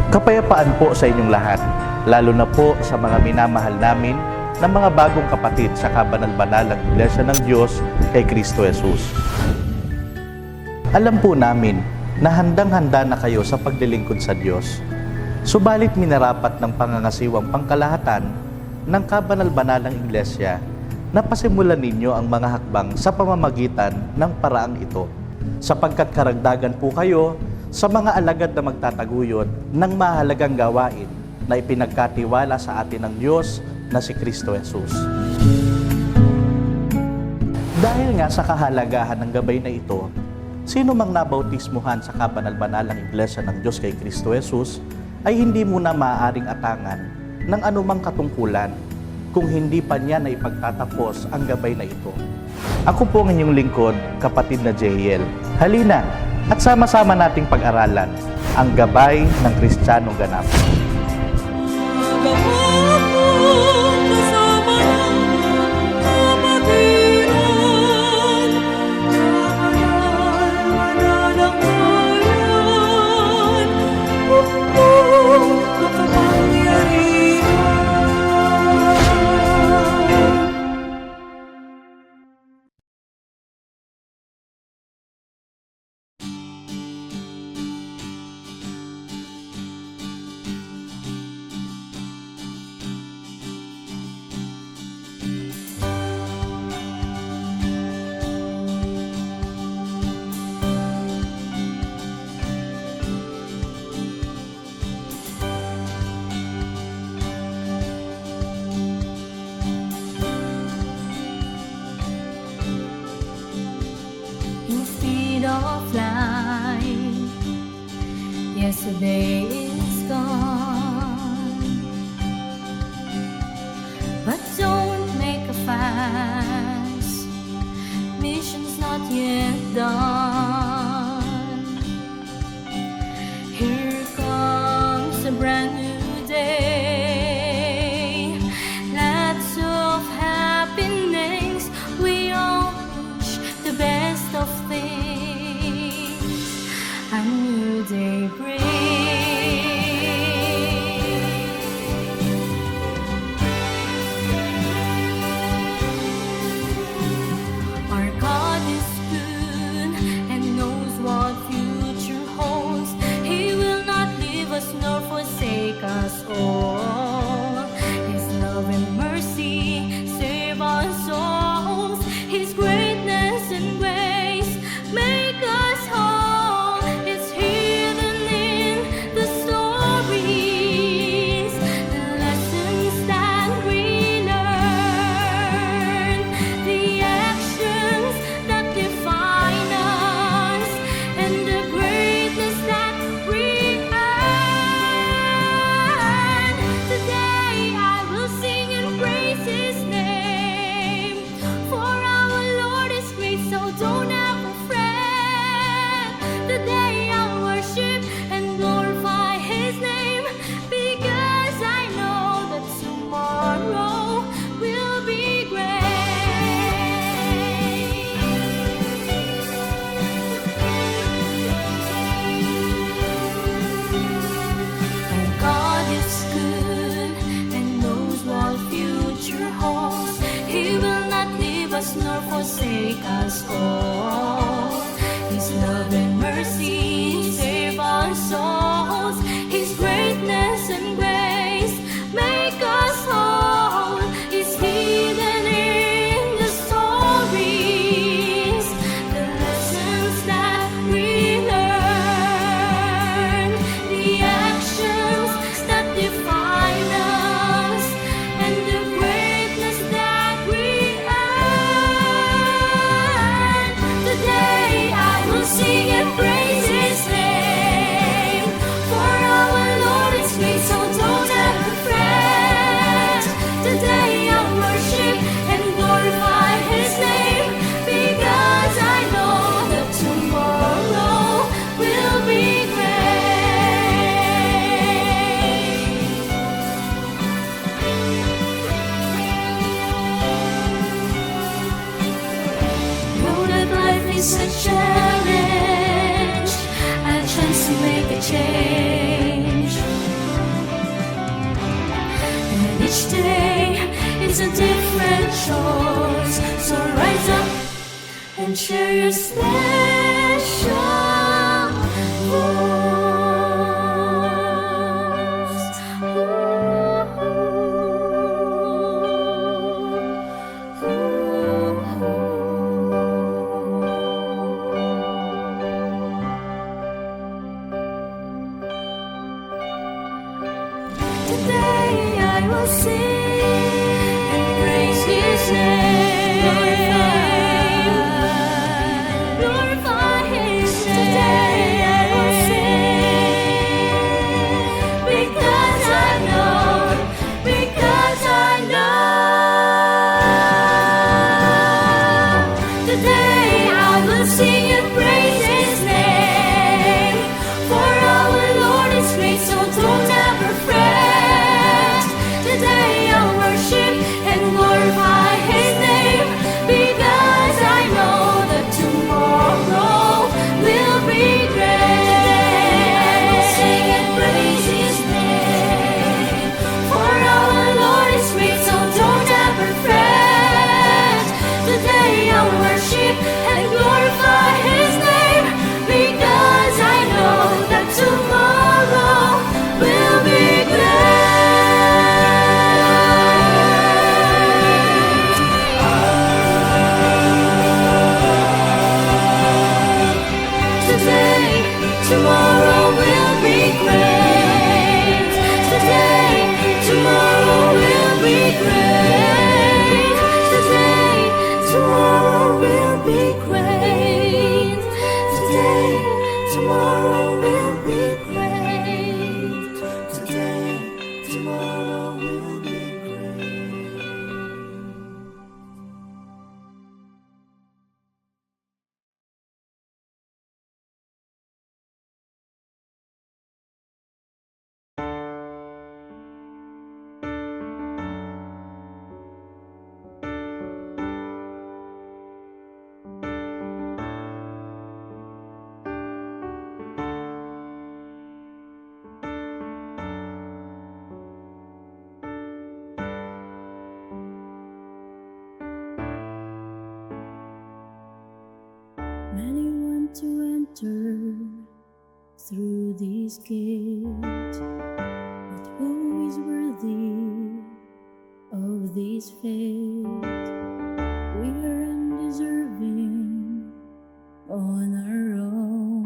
Kapayapaan po sa inyong lahat, lalo na po sa mga minamahal namin na mga bagong kapatid sa kabanal-banalang Iglesia ng Diyos kay Kristo Jesus. Alam po namin na handang-handa na kayo sa paglilingkod sa Diyos. Subalit minarapat ng pangangasiwang pangkalahatan ng kabanal-banalang Iglesia na pasimulan ninyo ang mga hakbang sa pamamagitan ng paraang ito, sapagkat karagdagan po kayo sa mga alagad na magtataguyod ng mahalagang gawain na ipinagkatiwala sa atin ng Diyos na si Kristo Jesus. Dahil nga sa kahalagahan ng gabay na ito, sino mang nabautismuhan sa kabanal-banalang Iglesia ng Diyos kay Kristo Jesus ay hindi muna maaaring atangan ng anumang katungkulan kung hindi pa niya na ipagtatapos ang gabay na ito. Ako po ang inyong lingkod, kapatid na Jehiel. Halina at sama-sama nating pag-aralan ang gabay ng Kristiyanong ganap. Of life, yesterday is gone, but don't make a fuss, mission's not yet done. Here comes a brand new day, lots of happiness, we all wish the best of things. A new day brings. Our God is good and knows what future holds. He will not leave us nor forsake us all. His love and mercy save our souls. His greatness and grace make us whole. Nor forsake us all. His love and mercy save our souls. His greatness and grace make us whole. Is hidden in the stories, the lessons that we learn, the actions that define us, and the greatness that we earn. and share your special voice. Today I will sing and praise His name, glorify His name. Today I will sing because I know, because I know. Today I will sing and praise His name, for our Lord is great, so don't ever fret. Today I'll worship and glorify His name, because I know that tomorrow will be great. Today I will sing and praise His name, for our Lord is great, so don't ever fret. Today I'll worship and glorify His name, because I know that tomorrow will be great. Today, tomorrow will be great. Today, tomorrow will be great. Today, tomorrow will be great. Today, tomorrow will be great. Today, tomorrow will be great. Many want to enter through these gates, but who is worthy of this fate? We are undeserving on our own,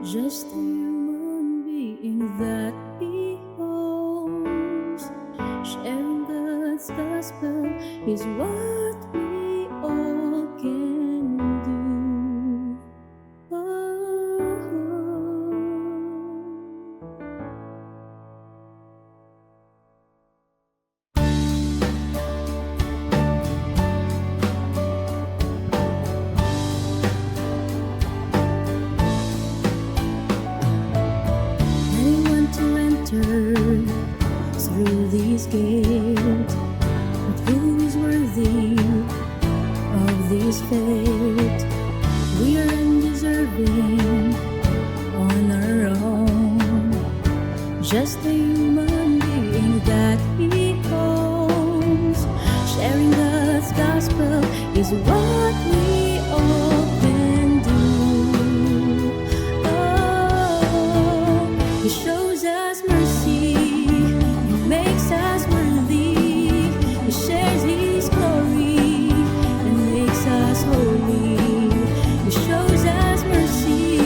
just a human being that beholds. Sharing God's gospel is what we all can do. Many want to enter through these gates, but who is worthy of this fate? We are undeserving on our own, just a human being that He owns. Sharing God's gospel is what we all can do. Oh, He shows us mercy, He makes us worthy, He shares His glory and makes us holy. He shows us mercy,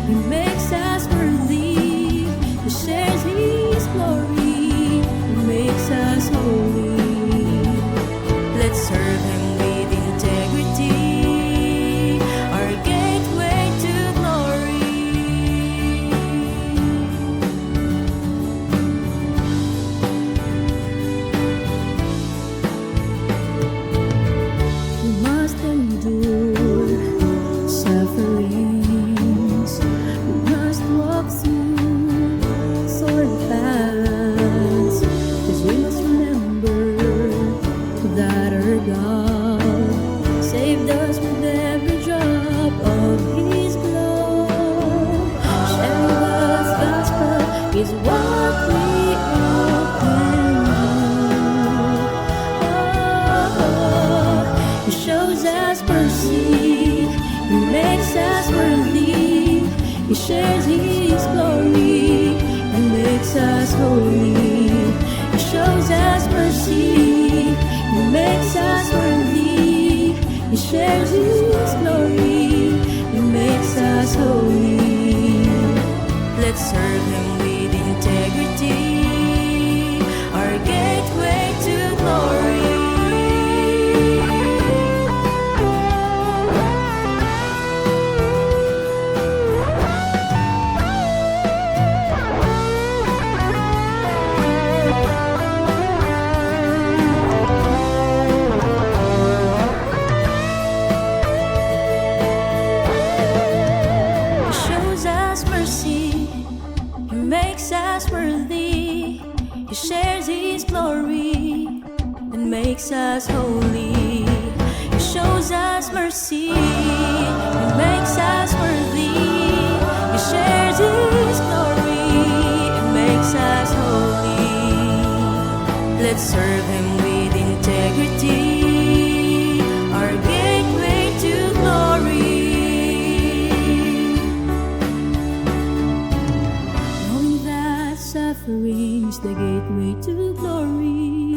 He makes us worthy, He shares His glory and makes us holy. Let's serve Him with integrity. shares His glory and makes us holy. He shows us mercy, He makes us worthy. He shares His glory and makes us holy. Let's serve Him with integrity, our gateway to glory. Makes us worthy. He shares His glory and makes us holy. He shows us mercy, He makes us worthy. He shares His glory and makes us holy. Let's serve Him with integrity, our gateway to glory. Suffering is the gateway to glory,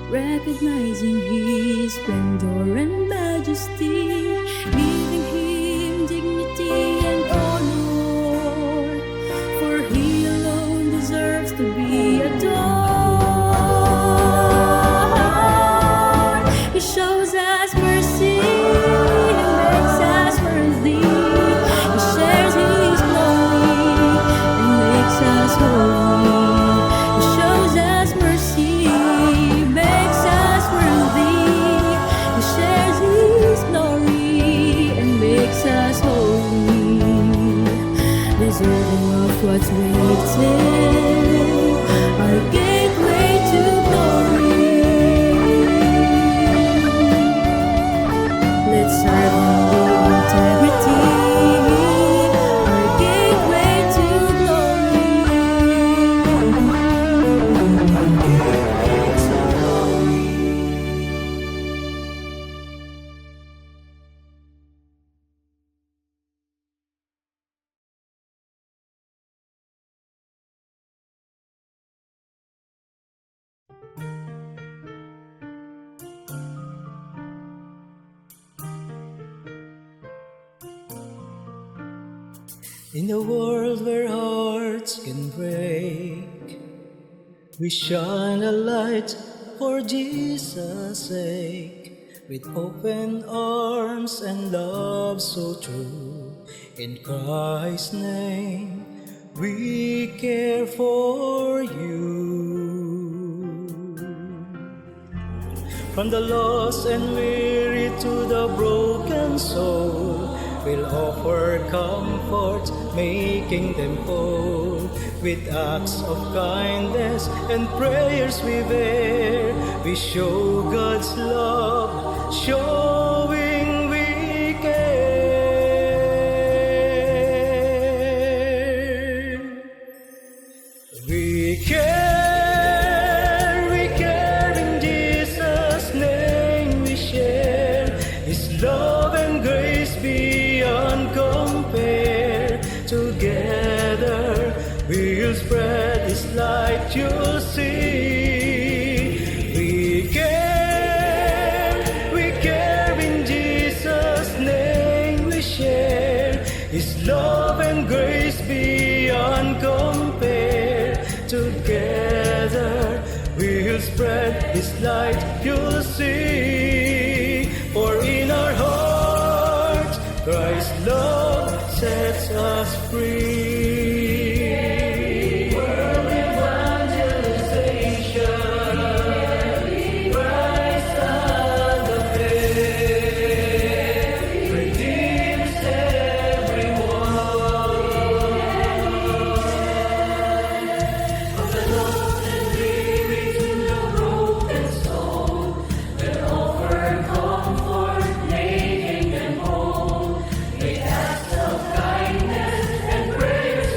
recognizing His splendor and majesty, giving Him dignity and honor, for He alone deserves to be adored. He shows us mercy, He makes us worthy. He shares His glory and makes us holy. He shows us mercy, makes us worthy. He shares His glory and makes us holy. Deserving of what's waiting, our gateway to glory. Let's serve Him with integrity, our gateway to glory. In a world where hearts can break, we shine a light for Jesus' sake, with open arms and love so true. In Christ's name, we care for you. From the lost and weary to the broken soul, we'll offer comfort, making them whole. With acts of kindness and prayers we bear, we show God's love, showing we care. We care in Jesus' name we share. His love and grace beyond compare. Together we'll spread His light, you'll see. We care in Jesus' name we share. His love and grace beyond compare. Together we'll spread His light, you'll see. For in our hearts Christ's love sets us free. World evangelization, Christ the faith, redeems everyone. Of the lost and weary to the broken soul, we'll offer comfort, making them whole. With acts of kindness and prayers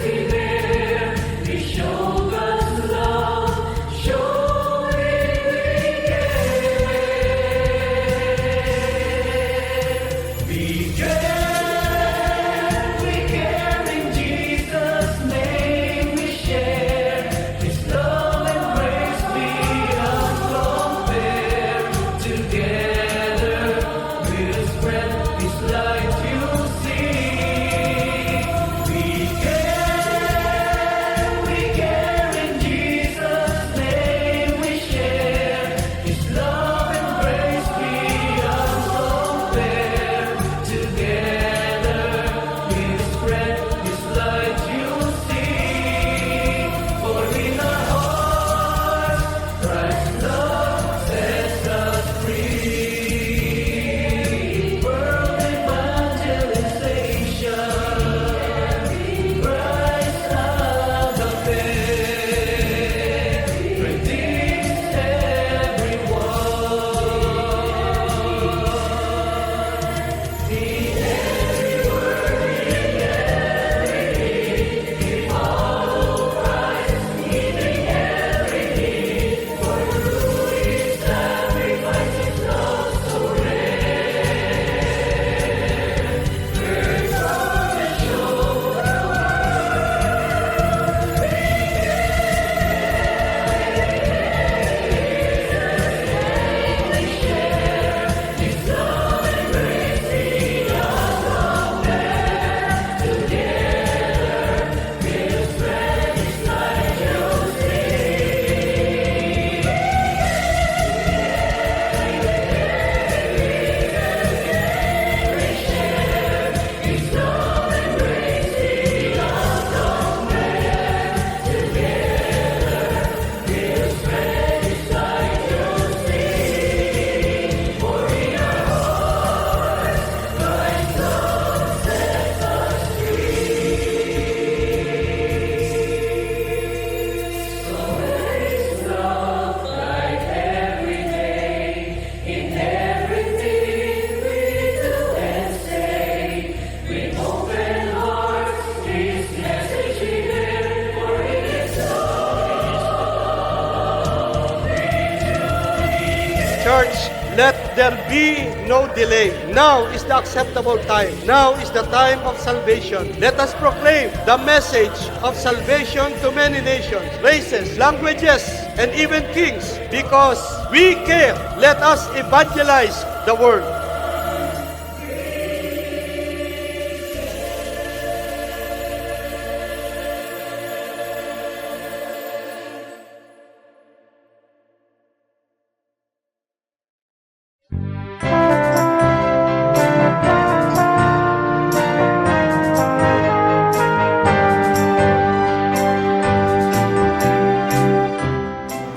let there be no delay. Now is the acceptable time. Now is the time of salvation. Let us proclaim the message of salvation to many nations, races, languages, and even kings, because we care. Let us evangelize the world.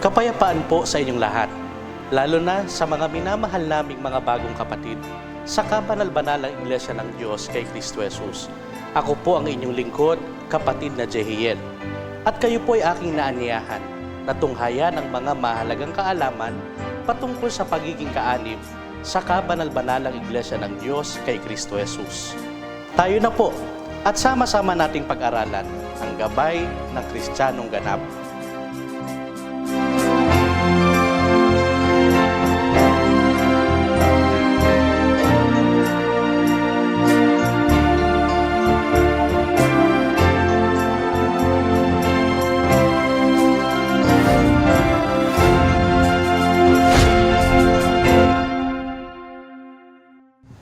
Kapayapaan po sa inyong lahat, lalo na sa mga minamahal naming mga bagong kapatid sa kabanal-banalang Iglesia ng Diyos kay Kristo Jesus. Ako po ang inyong lingkod, kapatid na Jehiel. At kayo po ay aking naanyayahan na tunghayan ang mga mahalagang kaalaman patungkol sa pagiging kaanib sa kabanal-banalang Iglesia ng Diyos kay Kristo Jesus. Tayo na po at sama-sama nating pag-aralan ang gabay ng Kristiyanong ganap.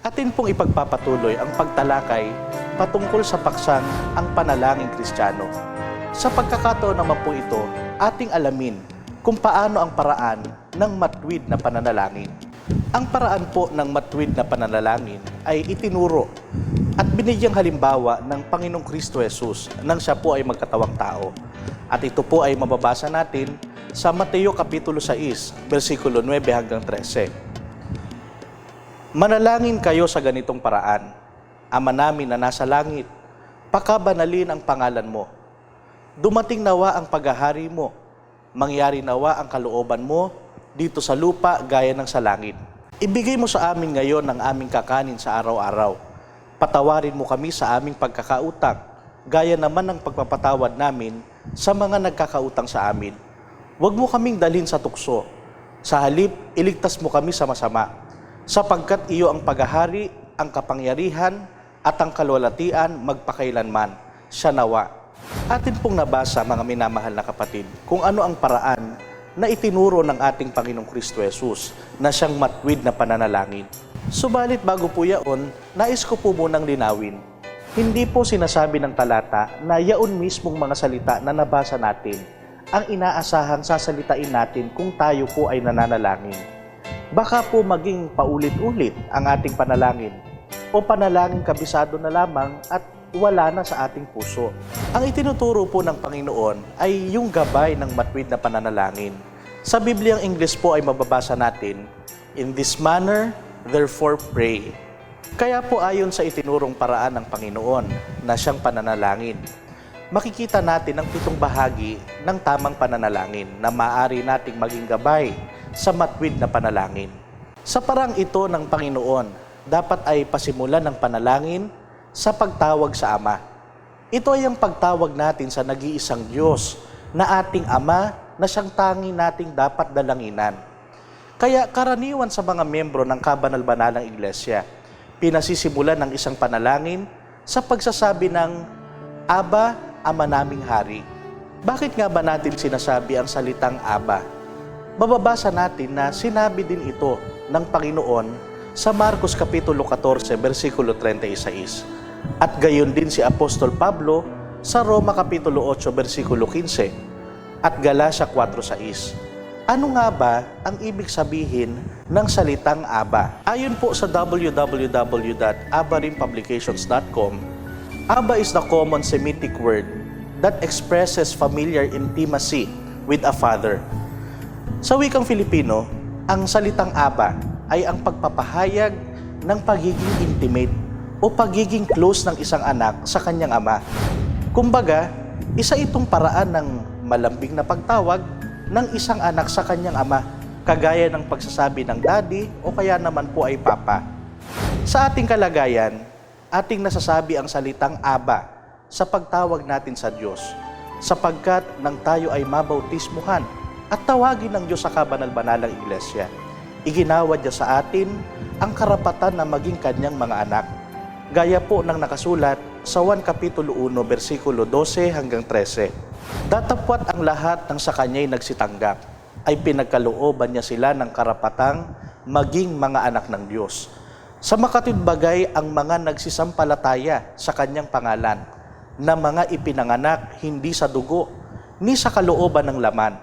Atin pong ipagpapatuloy ang pagtalakay patungkol sa paksang ang panalangin Kristiyano. Sa pagkakataon naman po ito, ating alamin kung paano ang paraan ng matuwid na pananalangin. Ang paraan po ng matuwid na pananalangin ay itinuro at binigyang halimbawa ng Panginoong Kristo Jesus nang siya po ay magkatawang tao. At ito po ay mababasa natin sa Mateo Kapitulo 6, versikulo 9 hanggang 13. Manalangin kayo sa ganitong paraan. Ama namin na nasa langit, pakabanalin ang pangalan mo. Dumating nawa ang paghahari mo. Mangyari nawa ang kalooban mo dito sa lupa gaya ng sa langit. Ibigay mo sa amin ngayon ang aming kakanin sa araw-araw. Patawarin mo kami sa aming pagkakautang, gaya naman ng pagpapatawad namin sa mga nagkakautang sa amin. Huwag mo kaming dalhin sa tukso. Sa halip, iligtas mo kami sa masama. Sapagkat iyo ang paghahari, ang kapangyarihan, at ang kalwalatian magpakailanman. Siya nawa. Atin pong nabasa, mga minamahal na kapatid, kung ano ang paraan na itinuro ng ating Panginoong Kristo Jesus na siyang matuwid na pananalangin. Subalit bago po yaon, nais ko po munang linawin. Hindi po sinasabi ng talata na yaon mismong mga salita na nabasa natin ang inaasahang sasalitain natin kung tayo po ay nananalangin. Baka po maging paulit-ulit ang ating panalangin o panalangin kabisado na lamang at wala na sa ating puso. Ang itinuturo po ng Panginoon ay yung gabay ng matuwid na pananalangin. Sa Bibliang English po ay mababasa natin, "In this manner, therefore pray." Kaya po ayon sa itinurong paraan ng Panginoon na siyang pananalangin, makikita natin ang 7 bahagi ng tamang pananalangin na maaari nating maging gabay sa matuwid na panalangin. Sa parang ito ng Panginoon, dapat ay pasimulan ng panalangin sa pagtawag sa Ama. Ito ay ang pagtawag natin sa nag-iisang Diyos na ating Ama na siyang tangi nating dapat dalanginan. Kaya karaniwan sa mga membro ng kabanal-banalang Iglesia, pinasisimulan ng isang panalangin sa pagsasabi ng Aba, Ama naming Hari. Bakit nga ba natin sinasabi ang salitang Aba? Mababasa natin na sinabi din ito ng Panginoon sa Marcos Kapitulo 14, versikulo 36. At gayon din si Apostol Pablo sa Roma Kapitulo 8, versikulo 15 at Galacia 4:6. Ano nga ba ang ibig sabihin ng salitang Aba? Ayon po sa www.abarimpublications.com, Aba is the common Semitic word that expresses familiar intimacy with a father. Sa wikang Filipino, ang salitang Aba ay ang pagpapahayag ng pagiging intimate o pagiging close ng isang anak sa kanyang ama. Kumbaga, isa itong paraan ng malambing na pagtawag ng isang anak sa kanyang ama, kagaya ng pagsasabi ng daddy o kaya naman po ay papa. Sa ating kalagayan, ating nasasabi ang salitang Aba sa pagtawag natin sa Diyos, sapagkat nang tayo ay mabautismuhan at tawagin ng Diyos sa kabanal-banalang Iglesia. Iginawa niya sa atin ang karapatan na maging kanyang mga anak. Gaya po ng nakasulat sa 1 Kapitulo 1, versikulo 12 hanggang 13. Datapwat ang lahat ng sa kanya'y nagsitanggap, ay pinagkalooban niya sila ng karapatang maging mga anak ng Diyos. Sa makatwid ang mga nagsisampalataya sa kanyang pangalan, na mga ipinanganak hindi sa dugo, ni sa kalooban ng laman,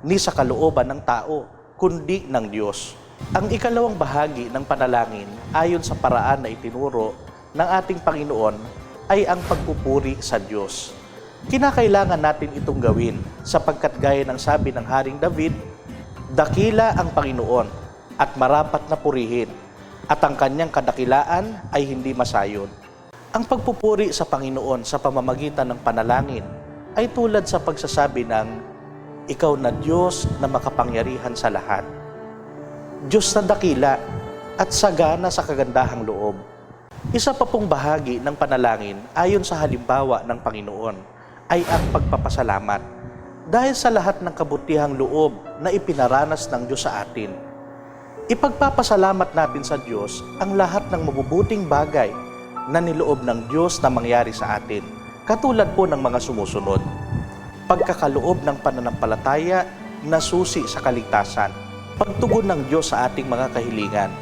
ni sa kalooban ng tao, kundi ng Diyos. Ang ikalawang bahagi ng panalangin ayon sa paraan na itinuro ng ating Panginoon ay ang pagpupuri sa Diyos. Kinakailangan natin itong gawin sapagkat gaya ng sabi ng Haring David, dakila ang Panginoon at marapat na purihin, at ang kanyang kadakilaan ay hindi masayon. Ang pagpupuri sa Panginoon sa pamamagitan ng panalangin ay tulad sa pagsasabi ng, ikaw na Diyos na makapangyarihan sa lahat. Diyos na dakila at sagana sa kagandahang loob. Isa pa pong bahagi ng panalangin ayon sa halimbawa ng Panginoon ay ang pagpapasalamat dahil sa lahat ng kabutihang loob na ipinaranas ng Diyos sa atin. Ipagpapasalamat natin sa Diyos ang lahat ng mabubuting bagay na niloob ng Diyos na mangyari sa atin, katulad po ng mga sumusunod. Pagkakaloob ng pananampalataya na susi sa kaligtasan, pagtugon ng Diyos sa ating mga kahilingan,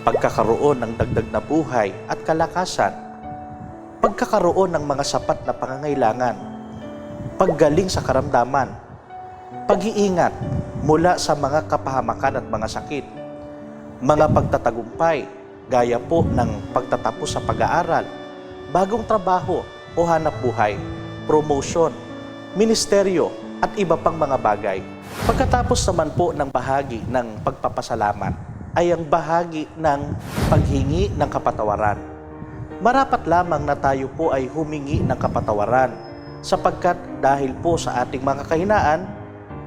pagkakaroon ng dagdag na buhay at kalakasan, pagkakaroon ng mga sapat na pangangailangan, paggaling sa karamdaman, pag-iingat mula sa mga kapahamakan at mga sakit, mga pagtatagumpay gaya po ng pagtatapos sa pag-aaral, bagong trabaho o hanap buhay, promotion, ministeryo at iba pang mga bagay. Pagkatapos naman po ng bahagi ng pagpapasalamat, ay ang bahagi ng paghingi ng kapatawaran. Marapat lamang na tayo po ay humingi ng kapatawaran sapagkat dahil po sa ating mga kahinaan,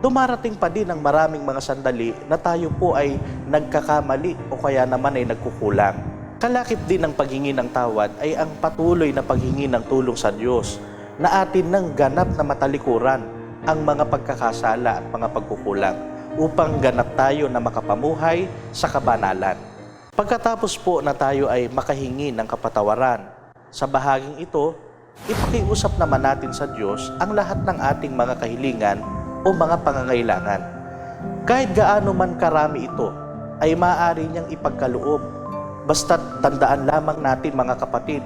dumarating pa din ang maraming mga sandali na tayo po ay nagkakamali o kaya naman ay nagkukulang. Kalakip din ng paghingi ng tawad ay ang patuloy na paghingi ng tulong sa Diyos na atin ng ganap na matalikuran ang mga pagkakasala at mga pagkukulang upang ganap tayo na makapamuhay sa kabanalan. Pagkatapos po na tayo ay makahingi ng kapatawaran, sa bahaging ito, ipakiusap naman natin sa Diyos ang lahat ng ating mga kahilingan o mga pangangailangan. Kahit gaano man karami ito, ay maaari niyang ipagkaloob. Basta't tandaan lamang natin mga kapatid,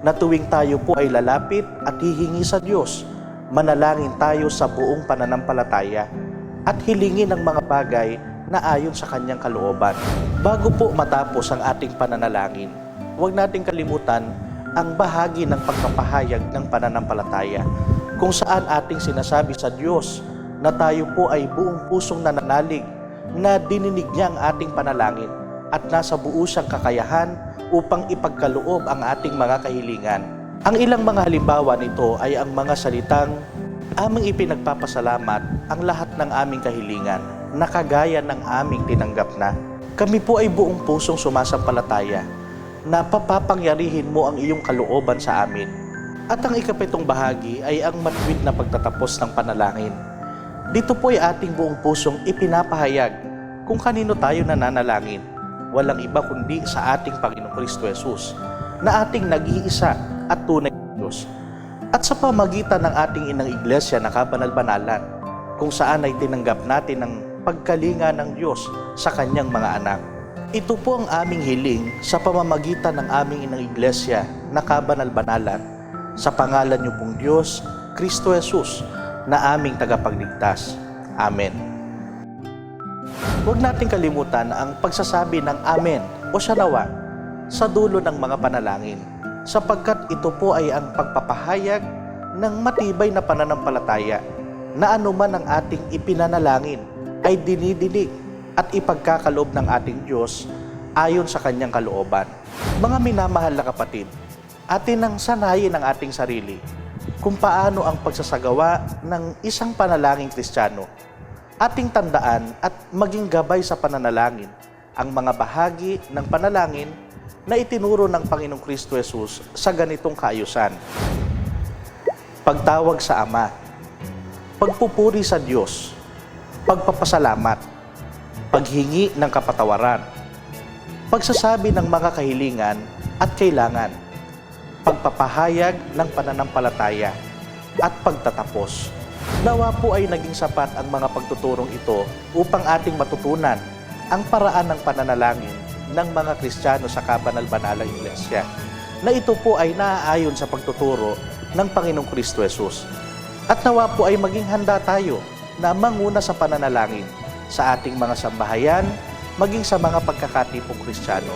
na tuwing tayo po ay lalapit at hihingi sa Diyos, manalangin tayo sa buong pananampalataya at hilingin ang mga bagay na ayon sa kanyang kalooban. Bago po matapos ang ating pananalangin, huwag nating kalimutan ang bahagi ng pagpapahayag ng pananampalataya, kung saan ating sinasabi sa Diyos na tayo po ay buong pusong nananalig na dininig niya ang ating panalangin at nasa buo siyang kakayahan upang ipagkaloob ang ating mga kahilingan. Ang ilang mga halimbawa nito ay ang mga salitang, aming ipinagpapasalamat ang lahat ng aming kahilingan na kagaya ng aming tinanggap na. Kami po ay buong pusong sumasampalataya na papapangyarihin mo ang iyong kalooban sa amin. At ang ikapitong bahagi ay ang matuwid na pagtatapos ng panalangin. Dito po ay ating buong pusong ipinapahayag kung kanino tayo nananalangin. Walang iba kundi sa ating Panginoong Kristo Jesus na ating nag-iisa at tunay na Diyos. At sa pamagitan ng ating inang iglesia na kabanal-banalan, kung saan ay tinanggap natin ang pagkalinga ng Diyos sa kanyang mga anak. Ito po ang aming hiling sa pamamagitan ng aming inang iglesia na kabanal-banalan, sa pangalan niyo pong Diyos, Kristo Jesus, na aming tagapagligtas. Amen. Huwag nating kalimutan ang pagsasabi ng Amen o Salawa sa dulo ng mga panalangin, sapagkat ito po ay ang pagpapahayag ng matibay na pananampalataya na anuman ang ating ipinanalangin ay dinidinig at ipagkakaloob ng ating Diyos ayon sa kanyang kalooban. Mga minamahal na kapatid, atin nang sanayin ang ating sarili kung paano ang pagsasagawa ng isang panalangin Kristiyano. Ating tandaan at maging gabay sa pananalangin ang mga bahagi ng panalangin na itinuro ng Panginoong Kristo Jesus sa ganitong kaayusan. Pagtawag sa Ama, pagpupuri sa Diyos, pagpapasalamat, paghingi ng kapatawaran, pagsasabi ng mga kahilingan at kailangan, pagpapahayag ng pananampalataya, at pagtatapos. Nawa po ay naging sapat ang mga pagtuturong ito upang ating matutunan ang paraan ng pananalangin ng mga Kristiyano sa kabanal-banalang Iglesia, na ito po ay naaayon sa pagtuturo ng Panginoong Kristo Jesus. At nawa po ay maging handa tayo na manguna sa pananalangin sa ating mga sambahayan, maging sa mga pagkakatipong Kristiyano.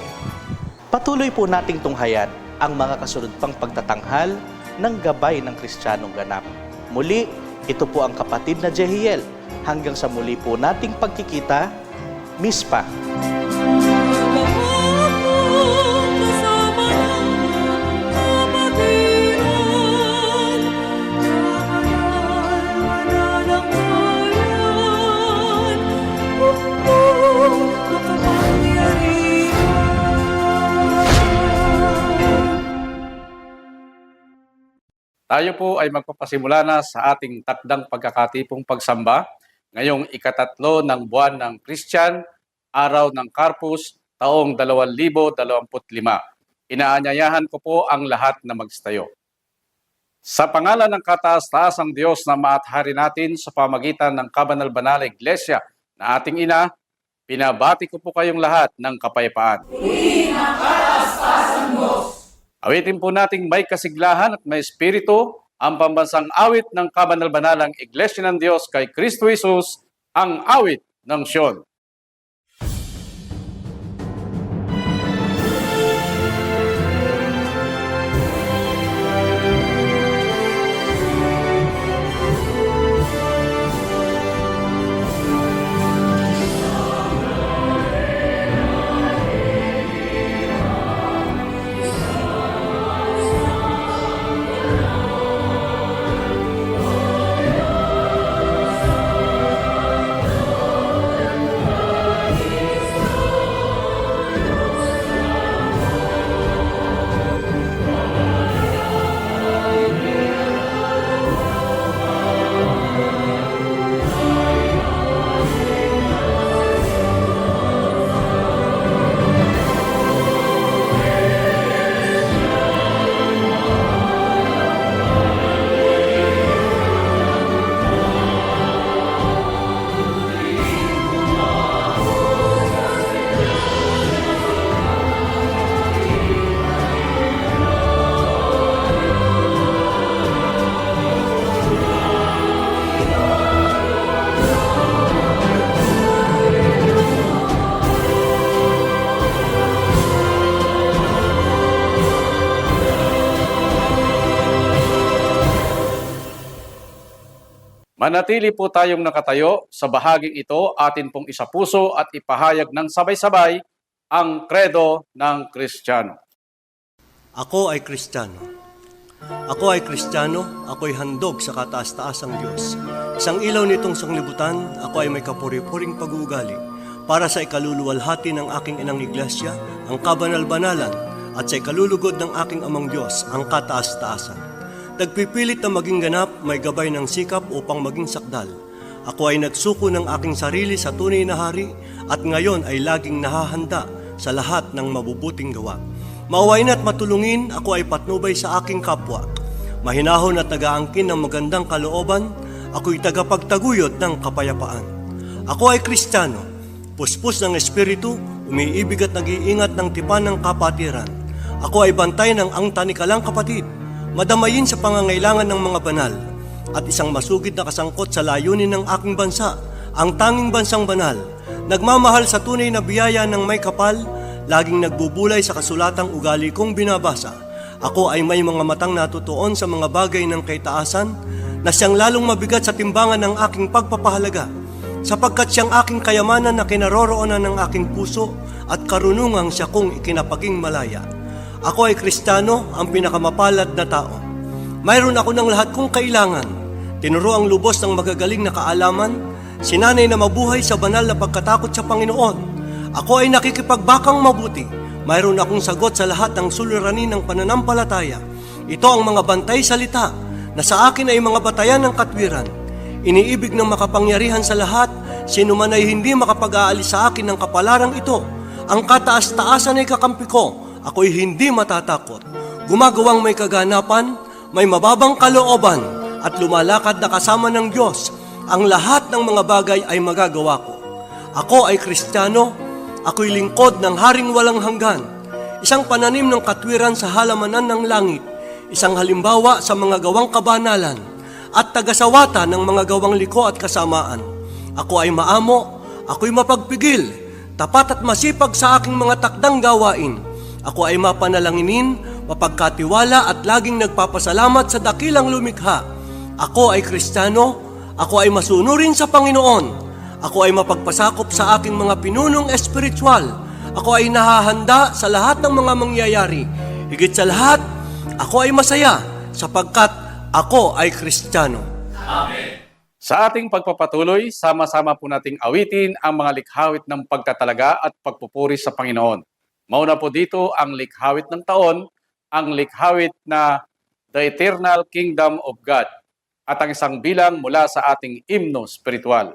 Patuloy po nating tunghayan ang mga kasunod pang pagtatanghal ng gabay ng Kristiyanong ganap. Muli, ito po ang kapatid na Jehiel. Hanggang sa muli po nating pagkikita, Mispa. Tayo po ay magpapasimula na sa ating takdang pagkakatipong pagsamba ngayong ikatatlo ng buwan ng Christian, araw ng Carpus, taong 2025. Inaanyayahan ko po ang lahat na magstayo. Sa pangalan ng kataas-taasang Diyos na maathari natin sa pamagitan ng kabanal-banalang Iglesia na ating ina, pinabati ko po kayong lahat ng kapayapaan. Awitin po nating may kasiglahan at may espiritu ang pambansang awit ng kabanal-banalang Iglesia ng Diyos kay Kristo Jesus, ang awit ng Sion. Manatili po tayong nakatayo sa bahaging ito, atin pong isapuso at ipahayag ng sabay-sabay ang kredo ng Kristiyano. Ako ay Kristiyano. Ako ay Kristiyano, ako'y handog sa kataas-taasang Diyos. Isang ilaw nitong sanglibutan, ako ay may kapuri-puring pag-uugali para sa ikaluluwalhati ng aking inang iglesia, ang kabanal-banalan, at sa ikalulugod ng aking amang Diyos, ang kataas-taasan. Nagpipilit na maging ganap, may gabay ng sikap upang maging sakdal. Ako ay nagsuko ng aking sarili sa tunay na hari at ngayon ay laging nahahanda sa lahat ng mabubuting gawa. Maawain at matulungin, ako ay patnubay sa aking kapwa. Mahinahon at nagaangkin ng magandang kalooban, ako'y tagapagtaguyod ng kapayapaan. Ako ay Kristiyano, puspos ng espiritu, umiibig at nag-iingat ng tipan ng kapatiran. Ako ay bantay ng ang tanikalang kapatid, madamayin sa pangangailangan ng mga banal, at isang masugid na kasangkot sa layunin ng aking bansa, ang tanging bansang banal, nagmamahal sa tunay na biyaya ng may kapal, laging nagbubulay sa kasulatang ugali kong binabasa. Ako ay may mga matang natutuon sa mga bagay ng kaitaasan, na siyang lalong mabigat sa timbangan ng aking pagpapahalaga, sapagkat siyang aking kayamanan na kinaroroonan ng aking puso, at karunungang siya kong ikinapaging malaya. Ako ay Kristiyano, ang pinakamapalad na tao. Mayroon ako ng lahat kong kailangan. Tinuro ang lubos ng magagaling na kaalaman, sinanay na mabuhay sa banal na pagkatakot sa Panginoon. Ako ay nakikipagbakang mabuti. Mayroon akong sagot sa lahat ng suliranin ng pananampalataya. Ito ang mga bantay salita na sa akin ay mga batayan ng katwiran. Iniibig ng makapangyarihan sa lahat, Sino man ay hindi makapag-aalis sa akin ng kapalarang ito, ang kataas-taasan ay kakampi ko, ako'y hindi matatakot. Gumagawang may kaganapan, may mababang kalooban, at lumalakad na kasama ng Diyos, ang lahat ng mga bagay ay magagawa ko. Ako ay Kristiyano, ako'y lingkod ng Haring walang hanggan, isang pananim ng katwiran sa halamanan ng langit, isang halimbawa sa mga gawang kabanalan, at tagasawata ng mga gawang liko at kasamaan. Ako ay maamo, ako'y mapagpigil, tapat at masipag sa aking mga takdang gawain. Ako ay mapanalanginin, mapagkatiwala at laging nagpapasalamat sa dakilang lumikha. Ako ay Kristiyano, ako ay masunurin sa Panginoon. Ako ay mapagpasakop sa aking mga pinunong espiritual. Ako ay nahahanda sa lahat ng mga mangyayari. Higit sa lahat, ako ay masaya sapagkat ako ay Kristiyano. Sa ating pagpapatuloy, sama-sama po nating awitin ang mga likhawit ng pagtatalaga at pagpupuri sa Panginoon. Mauna po dito ang likhawit ng taon, ang likhawit na The Eternal Kingdom of God, at ang isang bilang mula sa ating himno spiritual.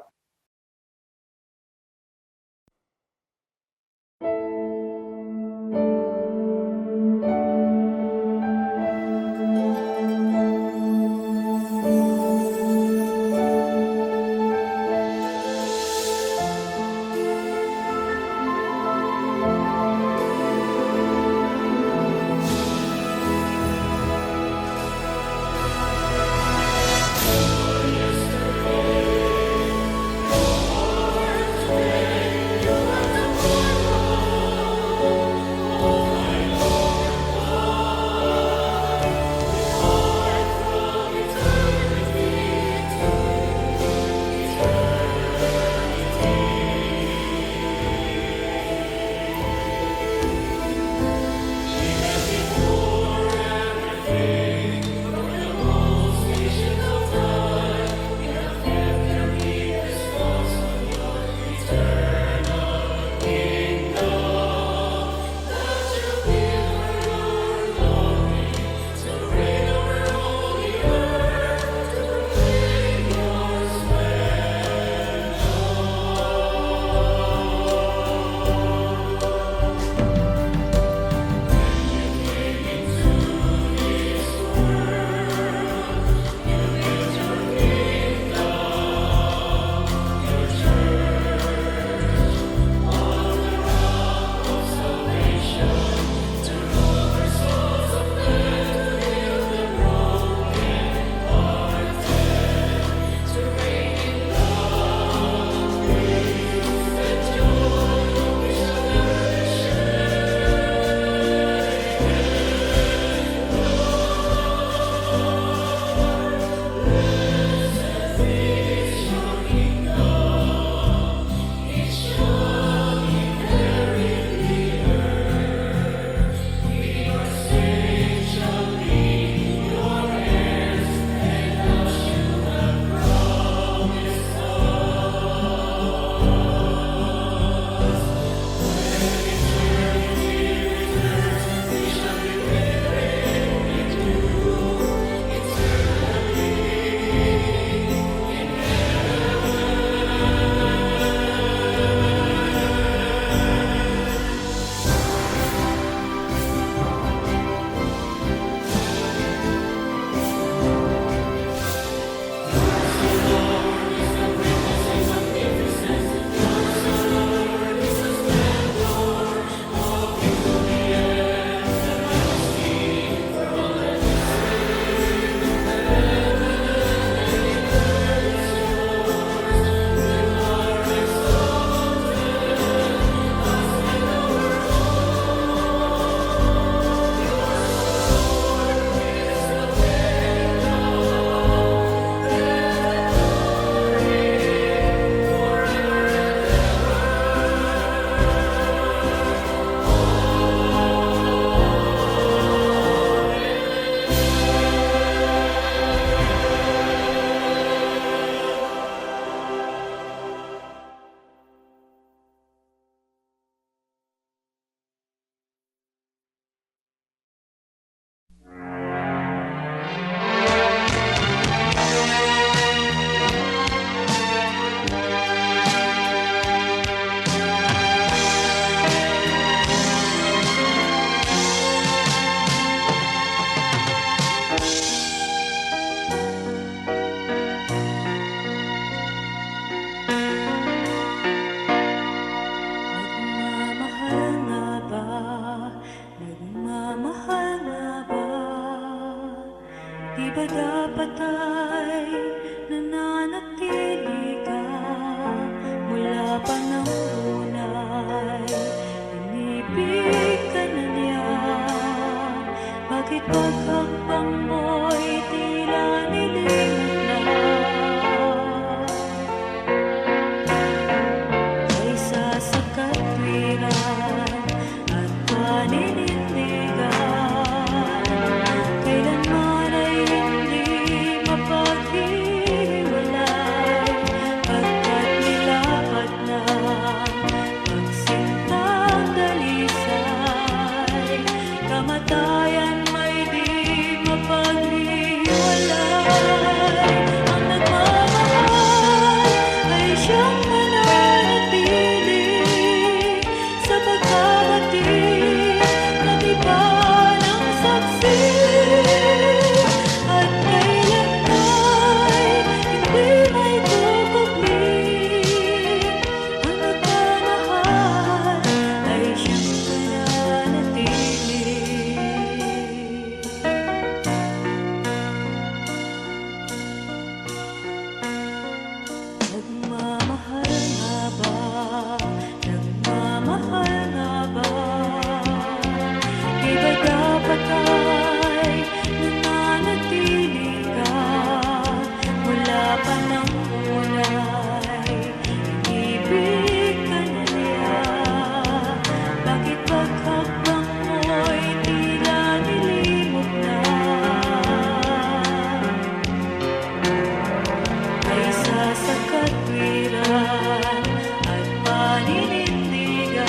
Di ba dapat ay nananatili ka mula pa ng unay? Inibig ka na niya, bakit paghakbang mo'y tila nilimot na? Kaysa sa katwiran at paninindigan, kailanman ay hindi mapaghiwalay, pagkat nilapat na pagsintang dalisay, kamatayan may di mapaghiwalay. Ang nagmamahal ay siyang mananatili sa pagkabatid na tiba ng saksi, at kailan ay hindi may kukupli. Ang nagmamahal ay siyang mananatili. Nagmamahal nga ba? Nagmamahal nga ba? Di ba dapat ay nananatili ka mula pa ng unay? Inibig ka na niya, bakit paghakbang mo'y tila nilimot na? Kaysa sa katwiran at paninindigan,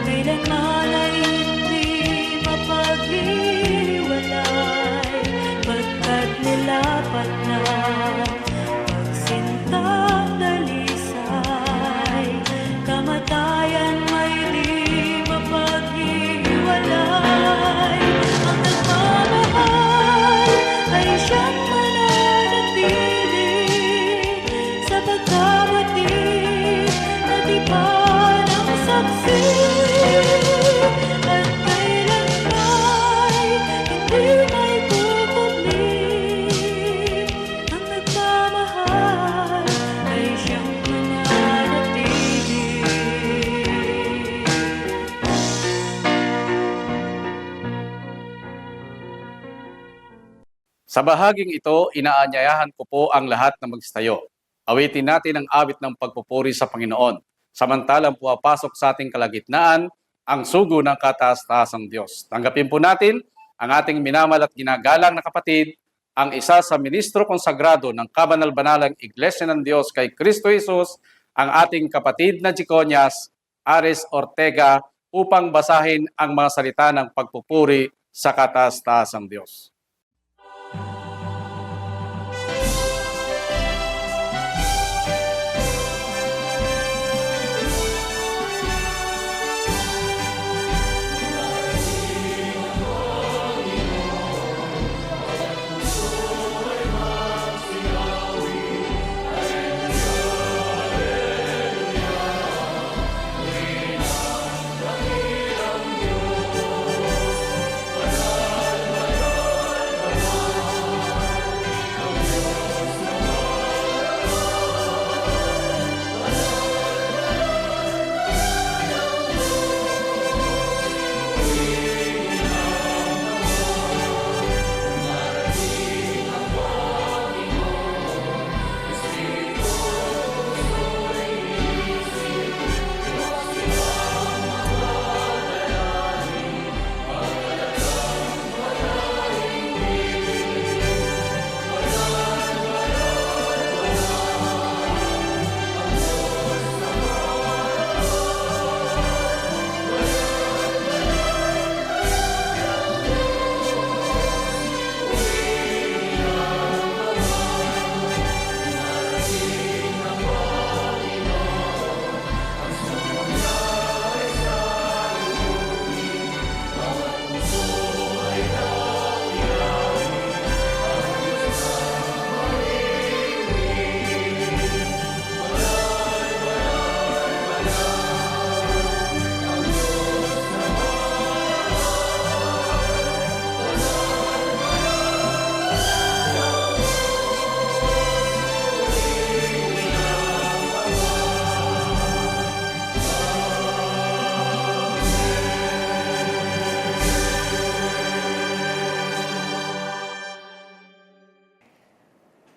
kailanman ay hindi mapaghiwalay, pagkat nilapat na pagsintang dalisay, kamatayan may di mapaghiwalay. Ang nagmamahal ay siyang mananatili sa pagkabatid na tiba ng saksi, at kailan ay hindi may kukupli. Ang nagmamahal ay siyang mananatili. Sa bahaging ito, inaanyayahan ko po ang lahat na magstayo. Awitin natin ang awit ng pagpupuri sa Panginoon. Samantalang pumapasok sa ating kalagitnaan ang sugo ng kataas-taasang Diyos. Tanggapin po natin ang ating minamahal at ginagalang na kapatid, ang isa sa ministro konsagrado ng Kabanal-Banalang Iglesia ng Diyos kay Kristo Jesus, ang ating kapatid na Jiconias Ares Ortega, upang basahin ang mga salita ng pagpupuri sa kataas-taasang Diyos.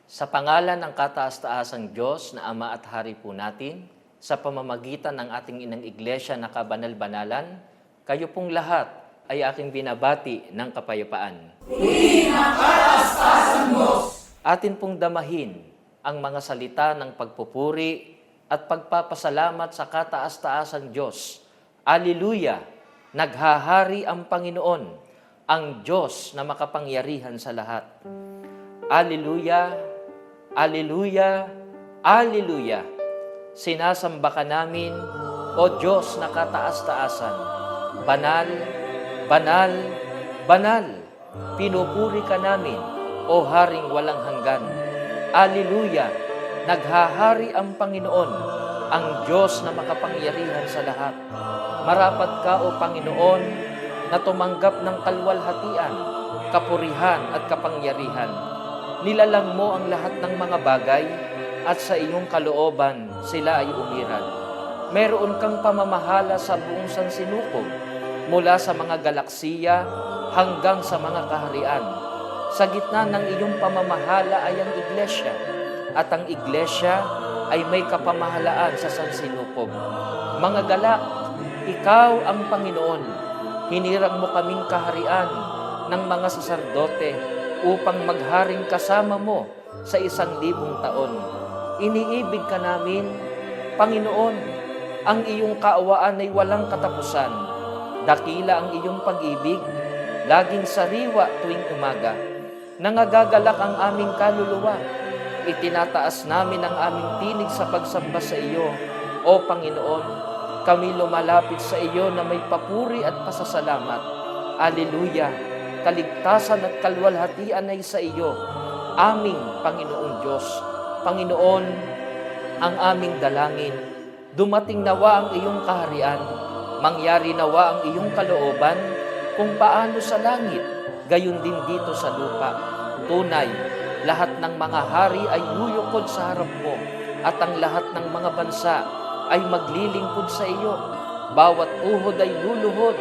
Sa pangalan ng kataas-taasang Diyos na Ama at Hari po natin, sa pamamagitan ng ating inang iglesia na kabanal-banalan, kayo pong lahat ay aking binabati ng kapayapaan. Purihin ang kataas-taasang Diyos! Atin pong damahin ang mga salita ng pagpupuri at pagpapasalamat sa kataas-taasang Diyos. Alleluia! Naghahari ang Panginoon, ang Diyos na makapangyarihan sa lahat. Alleluia! Alleluia! Alleluia! Sinasamba ka namin, O Diyos na kataas-taasan. Banal, banal, banal. Pinupuri ka namin, O Haring walang hanggan. Alleluia! Naghahari ang Panginoon, ang Diyos na makapangyarihan sa lahat. Marapat ka, O Panginoon, na tumanggap ng kalwalhatian, kapurihan at kapangyarihan. Nilalang mo ang lahat ng mga bagay at sa iyong kalooban sila ay umiral. Meron kang pamamahala sa buong sansinukob, mula sa mga galaksiya hanggang sa mga kaharian. Sa gitna ng iyong pamamahala ay ang iglesia, at ang iglesia ay may kapamahalaan sa sansinukob. Mga galak, ikaw ang Panginoon. Hinirang mo kaming kaharian ng mga saserdote upang magharing kasama mo sa 1,000 taon. Iniibig ka namin, Panginoon. Ang iyong kaawaan ay walang katapusan. Dakila ang iyong pag-ibig, laging sariwa tuwing umaga. Nangagagalak ang aming kaluluwa. Itinataas namin ang aming tinig sa pagsamba sa iyo. O Panginoon, kami lumalapit sa iyo na may papuri at pasasalamat. Alleluia! Kaligtasan at kalwalhatian ay sa iyo, aming Panginoong Diyos. Panginoon, ang aming dalangin, dumating nawa ang iyong kaharian, mangyari nawa ang iyong kalooban, kung paano sa langit, gayon din dito sa lupa. Tunay, lahat ng mga hari ay yuyukod sa harap mo, at ang lahat ng mga bansa ay maglilingkod sa iyo. Bawat tuhod ay luluhod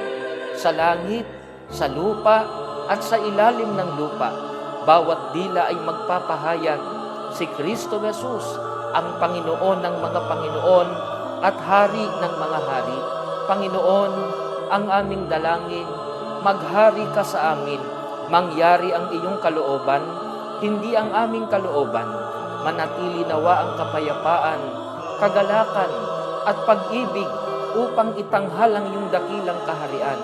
sa langit, sa lupa, at sa ilalim ng lupa. Bawat dila ay magpapahayag, si Kristo Jesus, ang Panginoon ng mga Panginoon at Hari ng mga hari. Panginoon, ang aming dalangin, maghari ka sa amin, mangyari ang iyong kalooban, hindi ang aming kalooban. Manatili nawa ang kapayapaan, kagalakan, at pag-ibig upang itanghal ang iyong dakilang kaharian.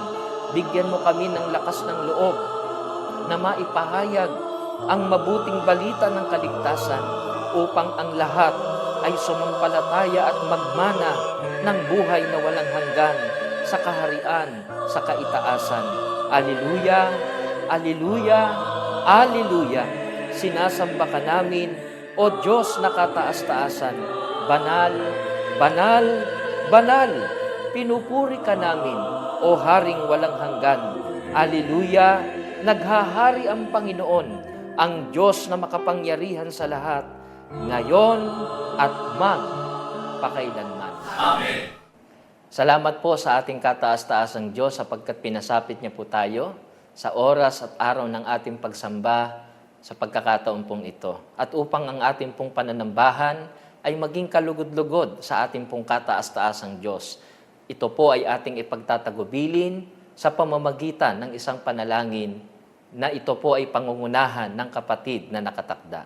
Bigyan mo kami ng lakas ng loob na maipahayag ang mabuting balita ng kaligtasan upang ang lahat ay sumampalataya at magmana ng buhay na walang hanggan sa kaharian, sa kaitaasan. Alleluia! Alleluia! Alleluia! Sinasamba ka namin, O Diyos na kataas-taasan. Banal, banal, banal. Pinupuri ka namin, O Haring walang hanggan. Alleluia! Naghahari ang Panginoon, ang Diyos na makapangyarihan sa lahat, ngayon at magpakailanman. Amen. Salamat po sa ating kataas-taasang Diyos sapagkat pinasapit niya po tayo sa oras at araw ng ating pagsamba sa pagkakataon pong ito. At upang ang ating pong pananambahan ay maging kalugod-lugod sa ating pong kataas-taasang Diyos. Ito po ay ating ipagtatagubilin sa pamamagitan ng isang panalangin na ito po ay pangungunahan ng kapatid na nakatakda.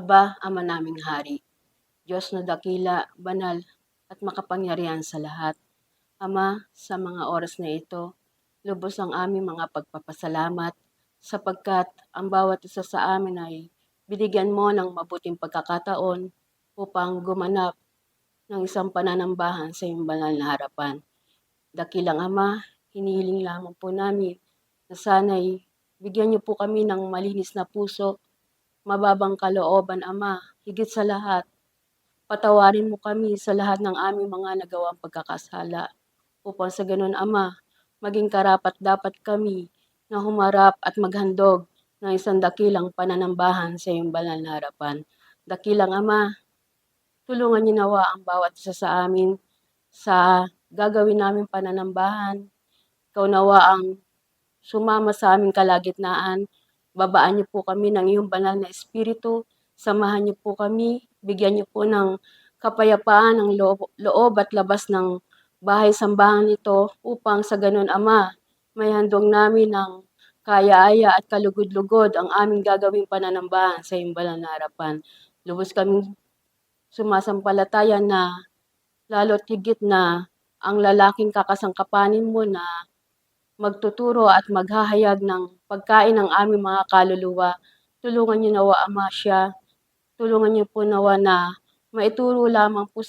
Aba, Ama naming Hari, Diyos na dakila, banal, at makapangyarihan sa lahat. Ama, sa mga oras na ito, lubos ang aming mga pagpapasalamat sapagkat ang bawat isa sa amin ay binigyan mo ng mabuting pagkakataon upang gumanap ng isang pananambahan sa iyong banal na harapan. Dakilang Ama, hinihiling lamang po namin na sana'y bigyan niyo po kami ng malinis na puso, mababang kalooban, Ama, higit sa lahat. Patawarin mo kami sa lahat ng aming mga nagawang pagkakasala upang sa ganun, Ama, maging karapat-dapat kami na humarap at maghandog ng isang dakilang pananambahan sa iyong banal na harapan. Dakilang Ama, tulungan niyo nawa ang bawat isa sa amin sa gagawin namin pananambahan. Ikaw nawa ang sumama sa aming kalagitnaan. Babaan niyo po kami ng iyong banal na espiritu. Samahan niyo po kami. Bigyan niyo po ng kapayapaan ng loob at labas ng bahay-sambahan nito upang sa ganun, Ama, may handog namin ng kaya-aya at kalugod-lugod ang aming gagawing pananambahan sa iyong banal na harapan. Lubos kaming sumasampalataya na lalo't higit na ang lalaking kakasangkapanin mo na magtuturo at maghahayag ng pagkain ng aming mga kaluluwa. Tulungan niyo nawa, Ama, siya. Tulungan niyo po nawa na maituro lamang po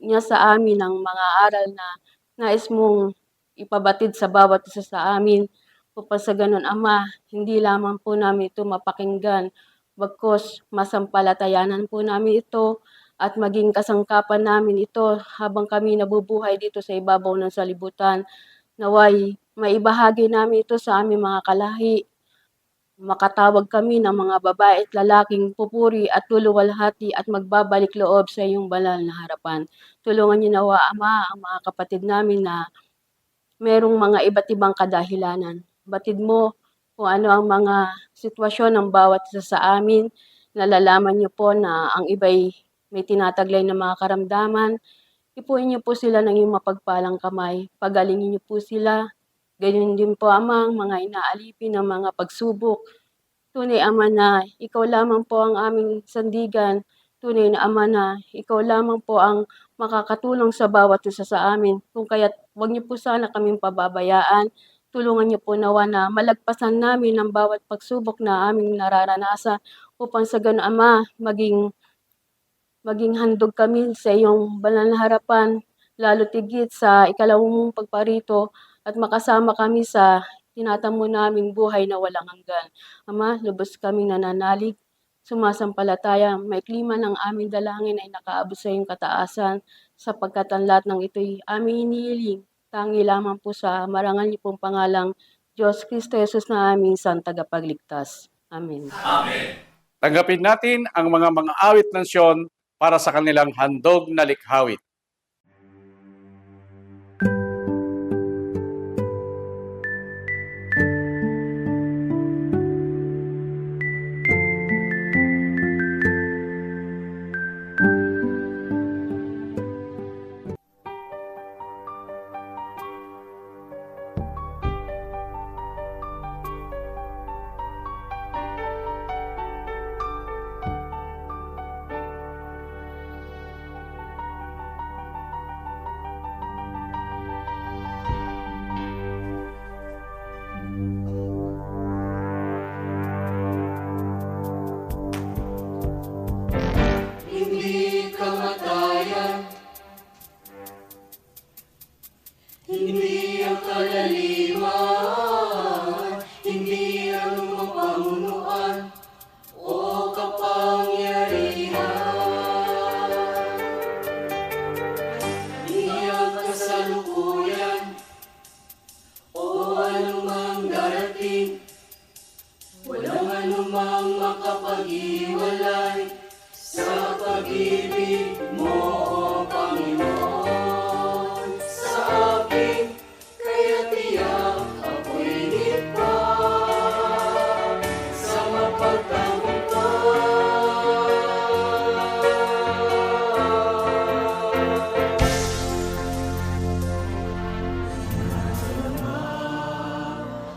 niya sa amin ang mga aral na nais mong ipabatid sa bawat isa sa amin. Upang sa ganun, Ama, hindi lamang po namin ito mapakinggan, bagkus masampalatayanan po namin ito at maging kasangkapan namin ito habang kami nabubuhay dito sa ibabaw ng salibutan. Naway maibahagi namin ito sa aming mga kalahi. Makatawag kami ng mga babae at lalaking pupuri at luluwalhati at magbabalik loob sa iyong banal na harapan. Tulungan niyo nawa, Ama, ang mga kapatid namin na merong mga iba't ibang kadahilanan. Batid mo kung ano ang mga sitwasyon ng bawat isa sa amin. Nalalaman niyo po na ang iba'y may tinataglay na mga karamdaman. Ipuin niyo po sila ng iyong mapagpalang kamay. Pagalingin niyo po sila. Ganyan din po, Ama, ang mga inaalipin ng mga pagsubok. Tunay, Ama, na ikaw lamang po ang aming sandigan. Tunay na, Ama, na ikaw lamang po ang makakatulong sa bawat isa sa amin. Kung kaya't huwag niyo po sana kaming pababayaan. Tulungan niyo po nawa na malagpasan namin ang bawat pagsubok na aming nararanasan upang sa ganun, Ama, maging handog kami sa iyong banal na harapan, lalo tigit sa ikalawang pagparito at makasama kami sa tinatamo naming buhay na walang hanggan. Ama, lubos kaming nananalig, sumasampalataya, may klima ng aming dalangin ay nakaabot sa iyong kataasan, sapagkat ang lahat ng ito'y aming hinihiling, tangi lamang po sa marangal niyo pong pangalang Diyos Kristo Jesus na aming isang tagapagligtas. Amen. Tanggapin natin ang mga awit ng Siyon para sa kanilang handog na likhawit.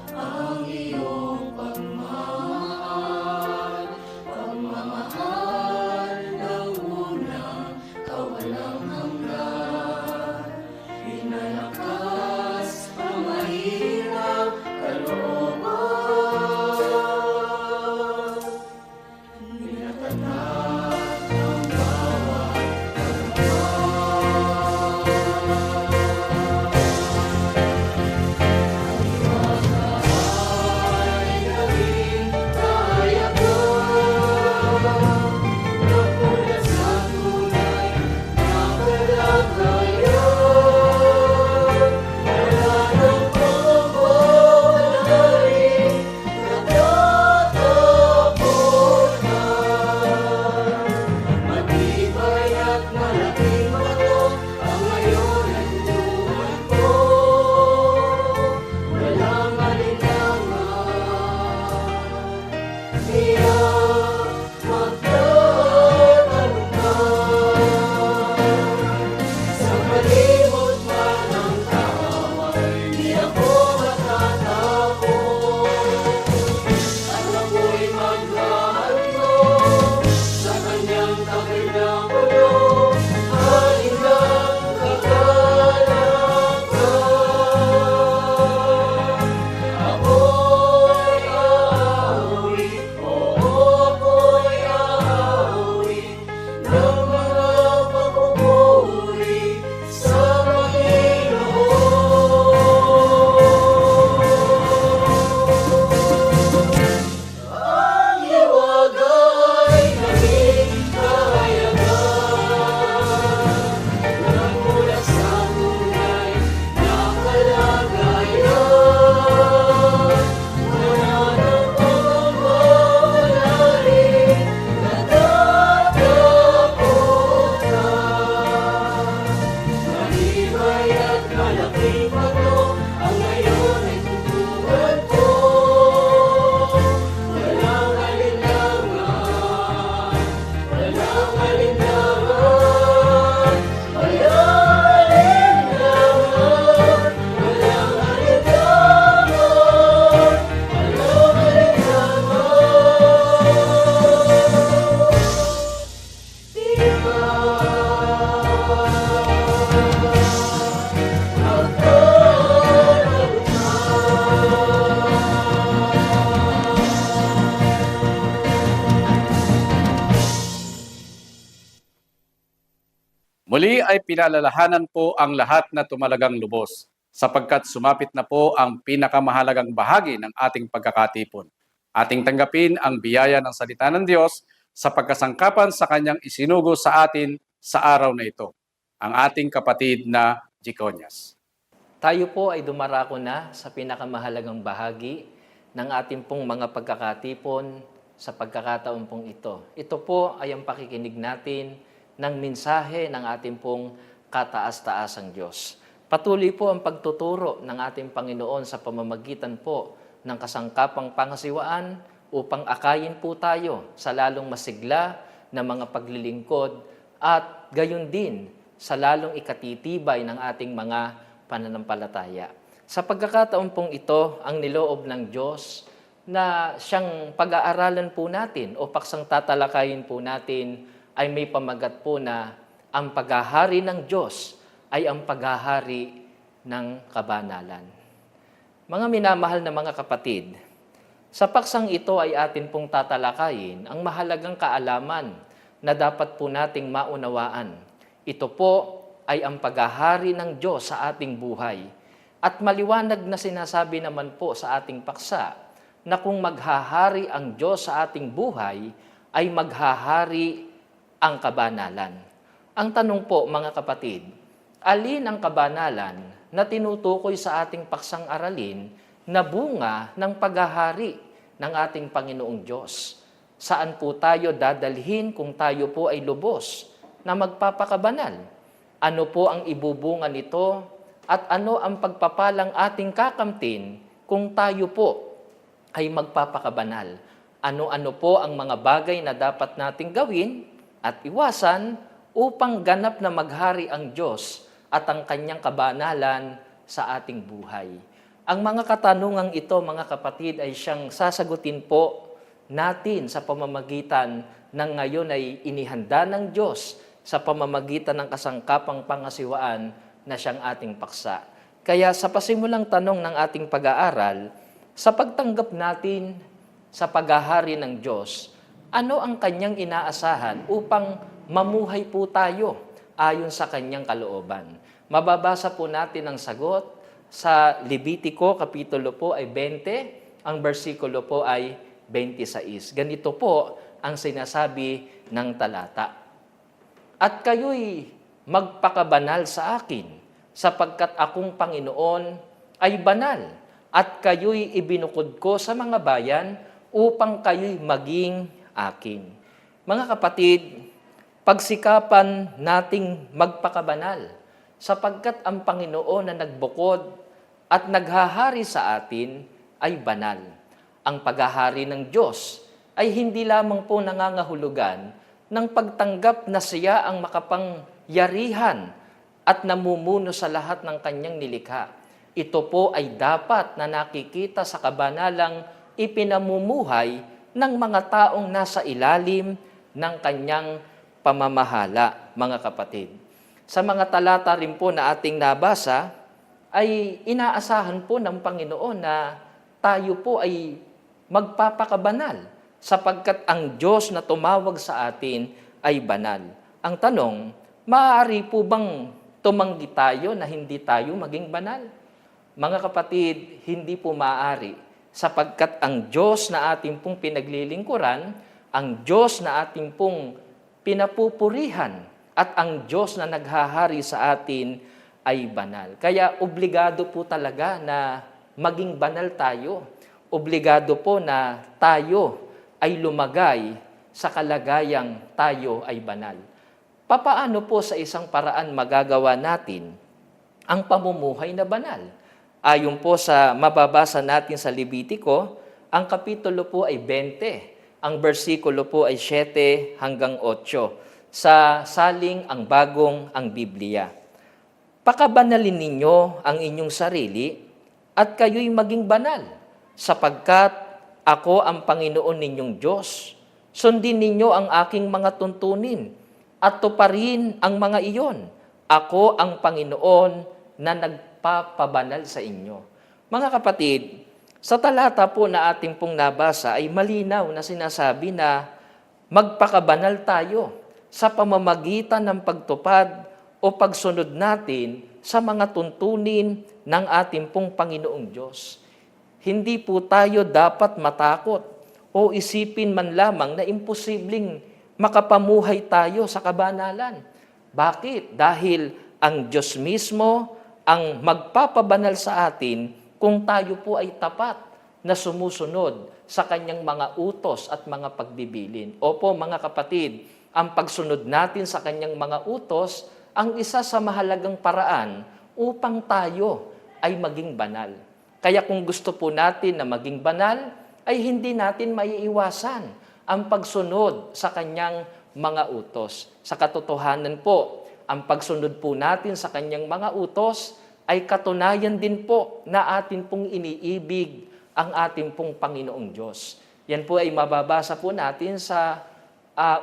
Ang iyong pagmamahal Muli ay pinalalahanan po ang lahat na tumalagang lubos, sapagkat sumapit na po ang pinakamahalagang bahagi ng ating pagkakatipon. Ating tanggapin ang biyaya ng salita ng Diyos sa pagkasangkapan sa kanyang isinugo sa atin sa araw na ito, ang ating kapatid na Jeconias. Tayo po ay dumarako na sa pinakamahalagang bahagi ng ating pong mga pagkakatipon sa pagkakataon pong ito. Ito po ay ang pakikinig natin ng mensahe ng ating pong kataas-taasang Diyos. Patuloy po ang pagtuturo ng ating Panginoon sa pamamagitan po ng kasangkapang pangasiwaan upang akayin po tayo sa lalong masigla na mga paglilingkod at gayon din sa lalong ikatitibay ng ating mga pananampalataya. Sa pagkakataon pong ito, ang niloob ng Diyos na siyang pag-aaralan po natin o paksang tatalakayin po natin ay may pamagat po na ang paghahari ng Diyos ay ang paghahari ng kabanalan. Mga minamahal na mga kapatid, sa paksang ito ay atin pong tatalakayin ang mahalagang kaalaman na dapat po nating maunawaan. Ito po ay ang paghahari ng Diyos sa ating buhay. At maliwanag na sinasabi naman po sa ating paksa na kung maghahari ang Diyos sa ating buhay, ay maghahari ang kabanalan. Ang tanong po mga kapatid, alin ang kabanalan na tinutukoy sa ating paksang aralin na bunga ng paghahari ng ating Panginoong Diyos? Saan po tayo dadalhin kung tayo po ay lubos na magpapakabanal? Ano po ang ibubunga nito at ano ang pagpapalang ating kakamtin kung tayo po ay magpapakabanal? Ano-ano po ang mga bagay na dapat nating gawin at iwasan upang ganap na maghari ang Diyos at ang kanyang kabanalan sa ating buhay. Ang mga katanungang ito, mga kapatid, ay siyang sasagutin po natin sa pamamagitan ng ngayon ay inihanda ng Diyos sa pamamagitan ng kasangkapang pangasiwaan na siyang ating paksa. Kaya sa pasimulang tanong ng ating pag-aaral, sa pagtanggap natin sa paghahari ng Diyos, ano ang kanyang inaasahan upang mamuhay po tayo ayon sa kanyang kalooban? Mababasa po natin ang sagot sa Levitico, kapitulo po ay 20, ang bersikulo po ay 26. Ganito po ang sinasabi ng talata. At kayo'y magpakabanal sa akin, sapagkat akong Panginoon ay banal, at kayo'y ibinukod ko sa mga bayan upang kayo'y maging akin. Mga kapatid, pagsikapan nating magpakabanal sapagkat ang Panginoon na nagbukod at naghahari sa atin ay banal. Ang paghahari ng Diyos ay hindi lamang po nangangahulugan ng pagtanggap na siya ang makapangyarihan at namumuno sa lahat ng kanyang nilikha. Ito po ay dapat na nakikita sa kabanalang ipinamumuhay ng mga taong nasa ilalim ng kanyang pamamahala, mga kapatid. Sa mga talata rin po na ating nabasa, ay inaasahan po ng Panginoon na tayo po ay magpapakabanal sapagkat ang Diyos na tumawag sa atin ay banal. Ang tanong, maaari po bang tumanggi tayo na hindi tayo maging banal? Mga kapatid, hindi po maaari sapagkat ang Diyos na ating pong pinaglilingkuran, ang Diyos na ating pong pinapupurihan, at ang Diyos na naghahari sa atin ay banal. Kaya obligado po talaga na maging banal tayo. Obligado po na tayo ay lumagay sa kalagayang tayo ay banal. Papaano po sa isang paraan magagawa natin ang pamumuhay na banal? Ayon po sa mababasa natin sa Levitico, ang kapitulo po ay 20, ang bersikulo po ay 7 hanggang 8, sa saling ang bagong ang Biblia. Pakabanalin ninyo ang inyong sarili at kayo'y maging banal, sapagkat ako ang Panginoon ninyong Diyos. Sundin ninyo ang aking mga tuntunin at tuparin ang mga iyon. Ako ang Panginoon na nagpapabanal sa inyo. Mga kapatid, sa talata po na ating pong nabasa ay malinaw na sinasabi na magpakabanal tayo sa pamamagitan ng pagtupad o pagsunod natin sa mga tuntunin ng ating pong Panginoong Diyos. Hindi po tayo dapat matakot o isipin man lamang na imposibleng makapamuhay tayo sa kabanalan. Bakit? Dahil ang Diyos mismo ang magpapabanal sa atin kung tayo po ay tapat na sumusunod sa kanyang mga utos at mga pagbibilin. Opo mga kapatid, ang pagsunod natin sa kanyang mga utos ang isa sa mahalagang paraan upang tayo ay maging banal. Kaya kung gusto po natin na maging banal, ay hindi natin maiiwasan ang pagsunod sa kanyang mga utos. Sa katotohanan po, ang pagsunod po natin sa kanyang mga utos ay katunayan din po na atin pong iniibig ang ating pong Panginoong Diyos. Yan po ay mababasa po natin sa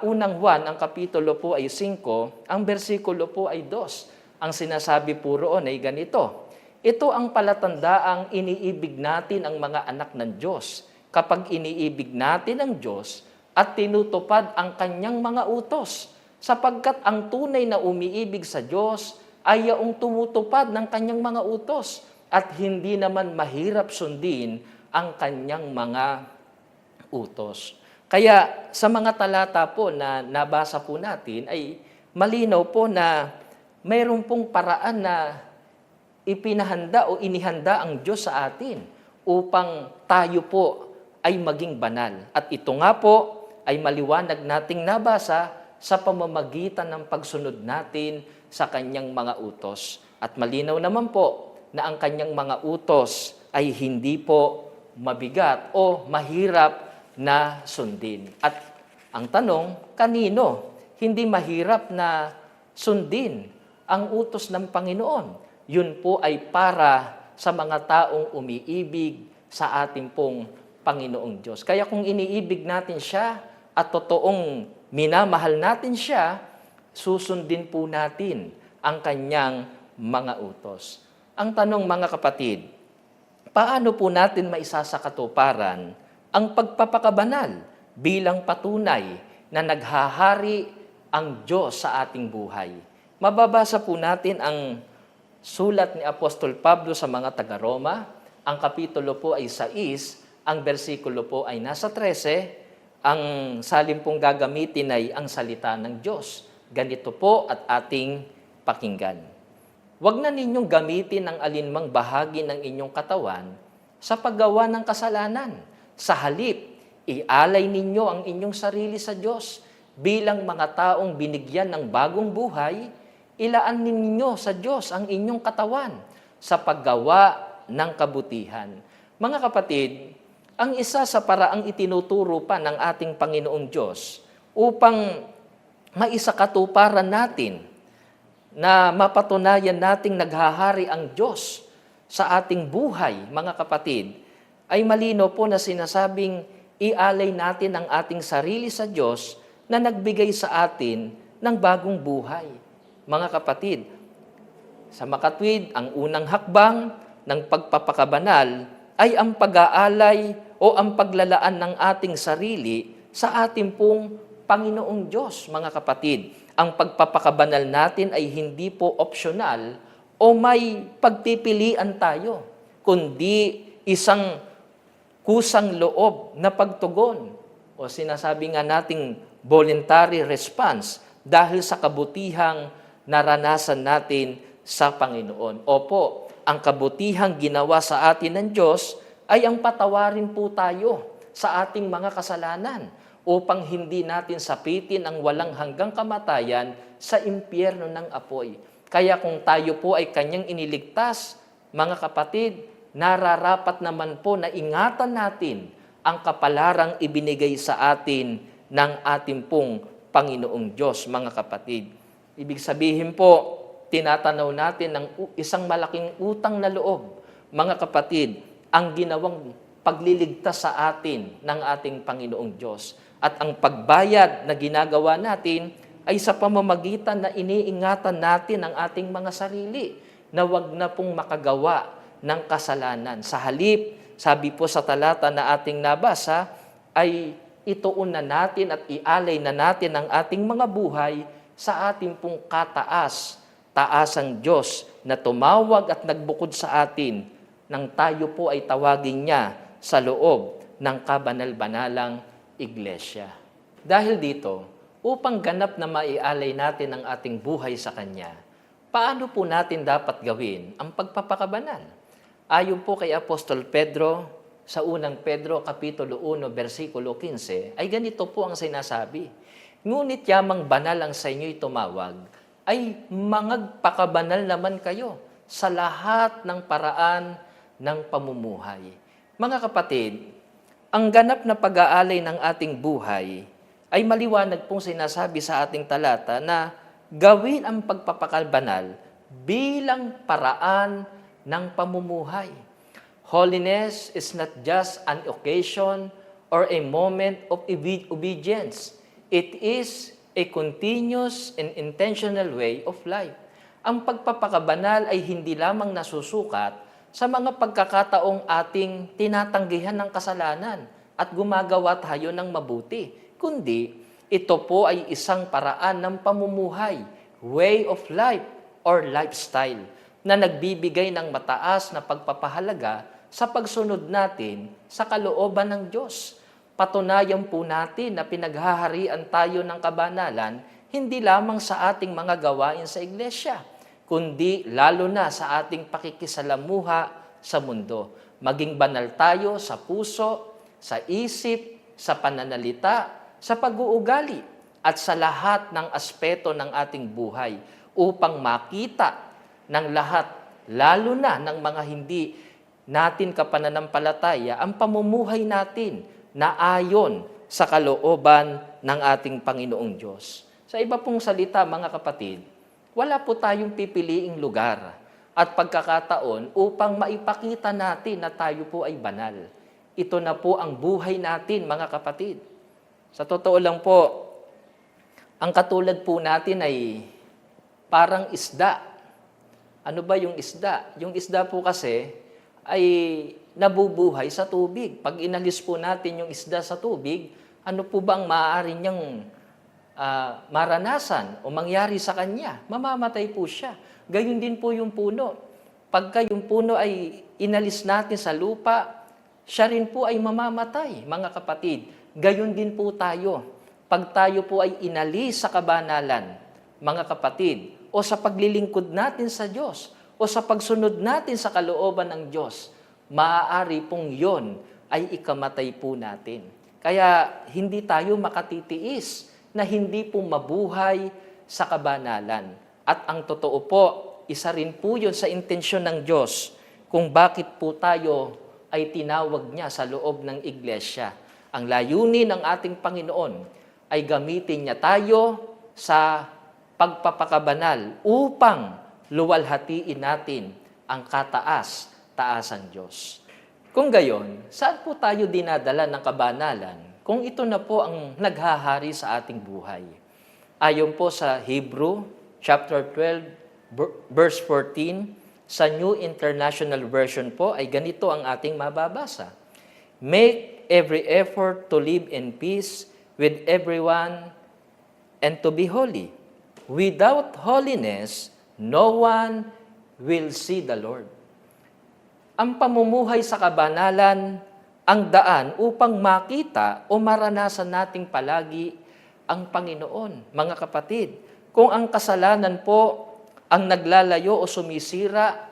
unang Juan, ang kapitulo po ay 5, ang bersikulo po ay 2. Ang sinasabi po roon ay ganito, ito ang palatandaang iniibig natin ang mga anak ng Diyos kapag iniibig natin ang Diyos at tinutupad ang kanyang mga utos, sapagkat ang tunay na umiibig sa Diyos ay yaong tumutupad ng kanyang mga utos at hindi naman mahirap sundin ang kanyang mga utos. Kaya sa mga talata po na nabasa po natin ay malinaw po na mayroon pong paraan na ipinahanda o inihanda ang Diyos sa atin upang tayo po ay maging banal. At ito nga po ay maliwanag nating nabasa sa pamamagitan ng pagsunod natin sa kanyang mga utos. At malinaw naman po na ang kanyang mga utos ay hindi po mabigat o mahirap na sundin. At ang tanong, kanino hindi mahirap na sundin ang utos ng Panginoon? Yun po ay para sa mga taong umiibig sa ating pong Panginoong Diyos. Kaya kung iniibig natin siya at totoong minamahal natin siya, susundin po natin ang kanyang mga utos. Ang tanong mga kapatid, paano po natin maisasakatuparan ang pagpapakabanal bilang patunay na naghahari ang Diyos sa ating buhay? Mababasa po natin ang sulat ni Apostol Pablo sa mga taga-Roma. Ang kapitulo po ay 6, ang bersikulo po ay nasa 13. Ang salin pong gagamitin ay ang salita ng Diyos. Ganito po at ating pakinggan. Huwag na ninyong gamitin ang alinmang bahagi ng inyong katawan sa paggawa ng kasalanan. Sa halip, ialay ninyo ang inyong sarili sa Diyos bilang mga taong binigyan ng bagong buhay. Ilaan ninyo sa Diyos ang inyong katawan sa paggawa ng kabutihan. Mga kapatid, ang isa sa paraang itinuturo pa ng ating Panginoong Diyos upang maisakatuparan natin na mapatunayan nating naghahari ang Diyos sa ating buhay, mga kapatid, ay malino po na sinasabing ialay natin ang ating sarili sa Diyos na nagbigay sa atin ng bagong buhay. Mga kapatid, sa makatwid, ang unang hakbang ng pagpapakabanal ay ang pag-aalay o ang paglalaan ng ating sarili sa ating pong Panginoong Diyos, mga kapatid. Ang pagpapakabanal natin ay hindi po opsyonal o may pagpipilian tayo, kundi isang kusang loob na pagtugon o sinasabi nga nating voluntary response dahil sa kabutihang naranasan natin sa Panginoon. Opo, ang kabutihang ginawa sa atin ng Diyos ay ang patawarin po tayo sa ating mga kasalanan upang hindi natin sapitin ang walang hanggang kamatayan sa impyerno ng apoy. Kaya kung tayo po ay kanyang iniligtas, mga kapatid, nararapat naman po na ingatan natin ang kapalarang ibinigay sa atin ng ating pong Panginoong Diyos, mga kapatid. Ibig sabihin po, tinatanaw natin ng isang malaking utang na loob, mga kapatid, ang ginawang pagliligtas sa atin ng ating Panginoong Diyos. At ang pagbayad na ginagawa natin ay sa pamamagitan na iniingatan natin ang ating mga sarili na wag na pong makagawa ng kasalanan. Sa halip, sabi po sa talata na ating nabasa, ay ituon na natin at ialay na natin ang ating mga buhay sa ating pong kataas taasang Diyos na tumawag at nagbukod sa atin nang tayo po ay tawagin niya sa loob ng kabanal-banalang iglesia. Dahil dito, upang ganap na maialay natin ang ating buhay sa Kanya, paano po natin dapat gawin ang pagpapakabanal? Ayon po kay Apostol Pedro, sa unang Pedro, Kapitulo 1, versikulo 15, ay ganito po ang sinasabi. Ngunit yamang banal ang sa inyo'y tumawag, ay mangagpakabanal naman kayo sa lahat ng paraan ng pamumuhay. Mga kapatid, ang ganap na pag-aalay ng ating buhay ay maliwanag pong sinasabi sa ating talata na gawin ang pagpapakabanal bilang paraan ng pamumuhay. Holiness is not just an occasion or a moment of obedience. It is a continuous and intentional way of life. Ang pagpapakabanal ay hindi lamang nasusukat sa mga pagkakataong ating tinatanggihan ng kasalanan at gumagawa tayo ng mabuti, kundi ito po ay isang paraan ng pamumuhay, way of life or lifestyle na nagbibigay ng mataas na pagpapahalaga sa pagsunod natin sa kalooban ng Diyos. Patunayan po natin na pinaghaharian tayo ng kabanalan hindi lamang sa ating mga gawain sa iglesia, kundi lalo na sa ating pakikisalamuha sa mundo. Maging banal tayo sa puso, sa isip, sa pananalita, sa pag-uugali, at sa lahat ng aspeto ng ating buhay upang makita ng lahat, lalo na ng mga hindi natin kapananampalataya, ang pamumuhay natin na ayon sa kalooban ng ating Panginoong Diyos. Sa iba pong salita, mga kapatid, wala po tayong pipiliing lugar at pagkakataon upang maipakita natin na tayo po ay banal. Ito na po ang buhay natin, mga kapatid. Sa totoo lang po, ang katulad po natin ay parang isda. Ano ba yung isda? Yung isda po kasi ay nabubuhay sa tubig. Pag inalis po natin yung isda sa tubig, ano po ba ang maaari niyang maranasan o mangyari sa kanya? Mamamatay po siya. Gayun din po yung puno. Pagka yung puno ay inalis natin sa lupa, siya rin po ay mamamatay, mga kapatid. Gayun din po tayo. Pag tayo po ay inalis sa kabanalan, mga kapatid, o sa paglilingkod natin sa Diyos, o sa pagsunod natin sa kalooban ng Diyos, maaari pong yon ay ikamatay po natin. Kaya hindi tayo makatitiis na hindi po mabuhay sa kabanalan. At ang totoo po, isa rin po yun sa intensyon ng Diyos kung bakit po tayo ay tinawag niya sa loob ng iglesia. Ang layunin ng ating Panginoon ay gamitin niya tayo sa pagpapakabanal upang luwalhatiin natin ang kataas-taasang Diyos. Kung gayon, saan po tayo dinadala ng kabanalan kung ito na po ang naghahari sa ating buhay? Ayon po sa Hebrew, chapter 12, verse 14, sa New International Version po ay ganito ang ating mababasa. Make every effort to live in peace with everyone and to be holy. Without holiness, no one will see the Lord. Ang pamumuhay sa kabanalan, ang daan upang makita o maranasan nating palagi ang Panginoon. Mga kapatid, kung ang kasalanan po ang naglalayo o sumisira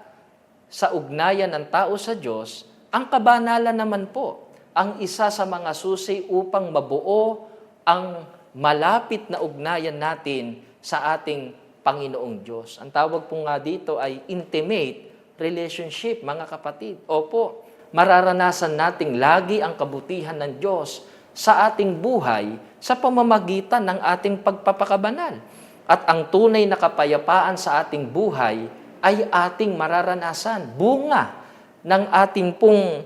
sa ugnayan ng tao sa Diyos, ang kabanalan naman po ang isa sa mga susi upang mabuo ang malapit na ugnayan natin sa ating Panginoong Diyos. Ang tawag po nga dito ay intimate relationship, mga kapatid. Opo, mararanasan nating lagi ang kabutihan ng Diyos sa ating buhay sa pamamagitan ng ating pagpapakabanal. At ang tunay na kapayapaan sa ating buhay ay ating mararanasan. Bunga ng ating pong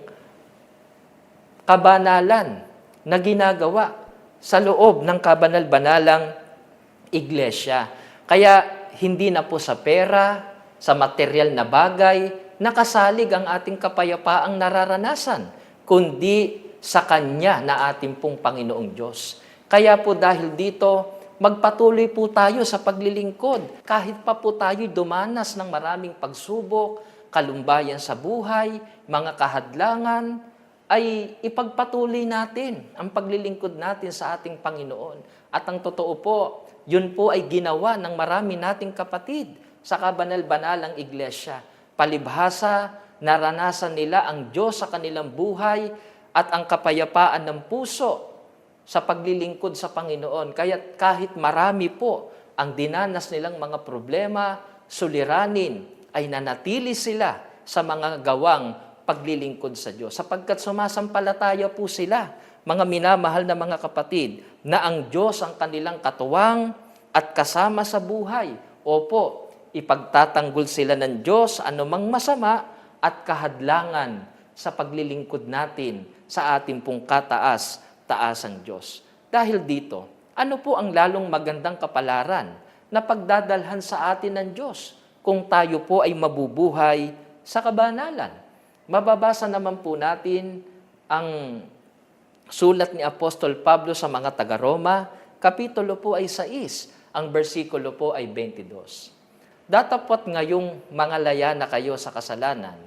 kabanalan na ginagawa sa loob ng kabanal-banalang iglesia. Kaya hindi na po sa pera, sa material na bagay, nakasalig ang ating kapayapaang nararanasan, kundi sa Kanya na ating pong Panginoong Diyos. Kaya po dahil dito, magpatuloy po tayo sa paglilingkod. Kahit pa po tayo dumanas ng maraming pagsubok, kalumbayan sa buhay, mga kahadlangan, ay ipagpatuloy natin ang paglilingkod natin sa ating Panginoon. At ang totoo po, yun po ay ginawa ng marami nating kapatid sa kabanal-banalang iglesia. Palibhasa, naranasan nila ang Diyos sa kanilang buhay at ang kapayapaan ng puso sa paglilingkod sa Panginoon. Kaya kahit marami po ang dinanas nilang mga problema, suliranin, ay nanatili sila sa mga gawang paglilingkod sa Diyos. Sapagkat sumasampalataya po sila, mga minamahal na mga kapatid, na ang Diyos ang kanilang katuwang at kasama sa buhay. Opo, ipagtatanggol sila ng Diyos anumang masama at kahadlangan sa paglilingkod natin sa ating pong kataas-taasang Diyos. Dahil dito, ano po ang lalong magandang kapalaran na pagdadalhan sa atin ng Diyos kung tayo po ay mabubuhay sa kabanalan? Mababasa naman po natin ang sulat ni Apostol Pablo sa mga taga-Roma, kapitulo po ay 6, ang bersikulo po ay 22. Datapot ngayong mga laya na kayo sa kasalanan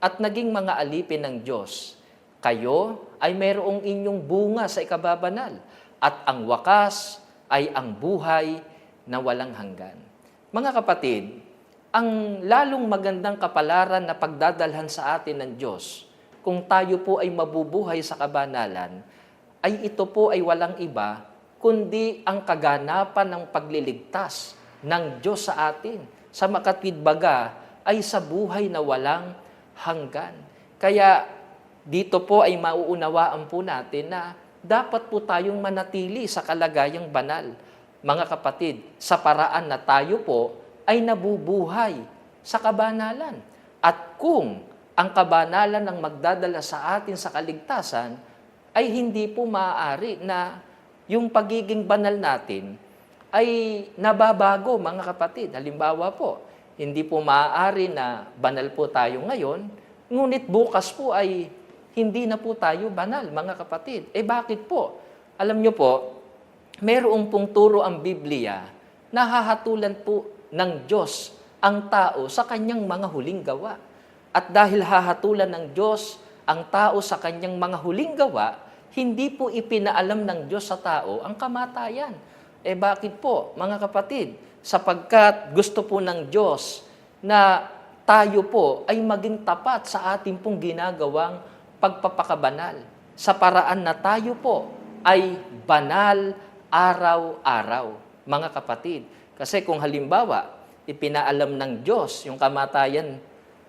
at naging mga alipin ng Diyos, kayo ay mayroong inyong bunga sa ikababanal at ang wakas ay ang buhay na walang hanggan. Mga kapatid, ang lalong magandang kapalaran na pagdadalhan sa atin ng Diyos, kung tayo po ay mabubuhay sa kabanalan, ay ito po ay walang iba, kundi ang kaganapan ng pagliligtas ng Diyos sa atin. Sa makatwid baga, ay sa buhay na walang hanggan. Kaya dito po ay mauunawaan po natin na dapat po tayong manatili sa kalagayang banal. Mga kapatid, sa paraan na tayo po ay nabubuhay sa kabanalan. At kung ang kabanalan ang magdadala sa atin sa kaligtasan, ay hindi po maaari na yung pagiging banal natin ay nababago, mga kapatid. Halimbawa po, hindi po maaari na banal po tayo ngayon, ngunit bukas po ay hindi na po tayo banal, mga kapatid. Bakit po? Alam nyo po, mayroong pong turo ang Biblia na hahatulan po ng Diyos ang tao sa kanyang mga huling gawa. At dahil hahatulan ng Diyos ang tao sa kanyang mga huling gawa, hindi po ipinaalam ng Diyos sa tao ang kamatayan. Bakit po, mga kapatid? Sapagkat gusto po ng Diyos na tayo po ay maging tapat sa ating pong ginagawang pagpapakabanal. Sa paraan na tayo po ay banal araw-araw, mga kapatid. Kasi kung halimbawa, ipinaalam ng Diyos yung kamatayan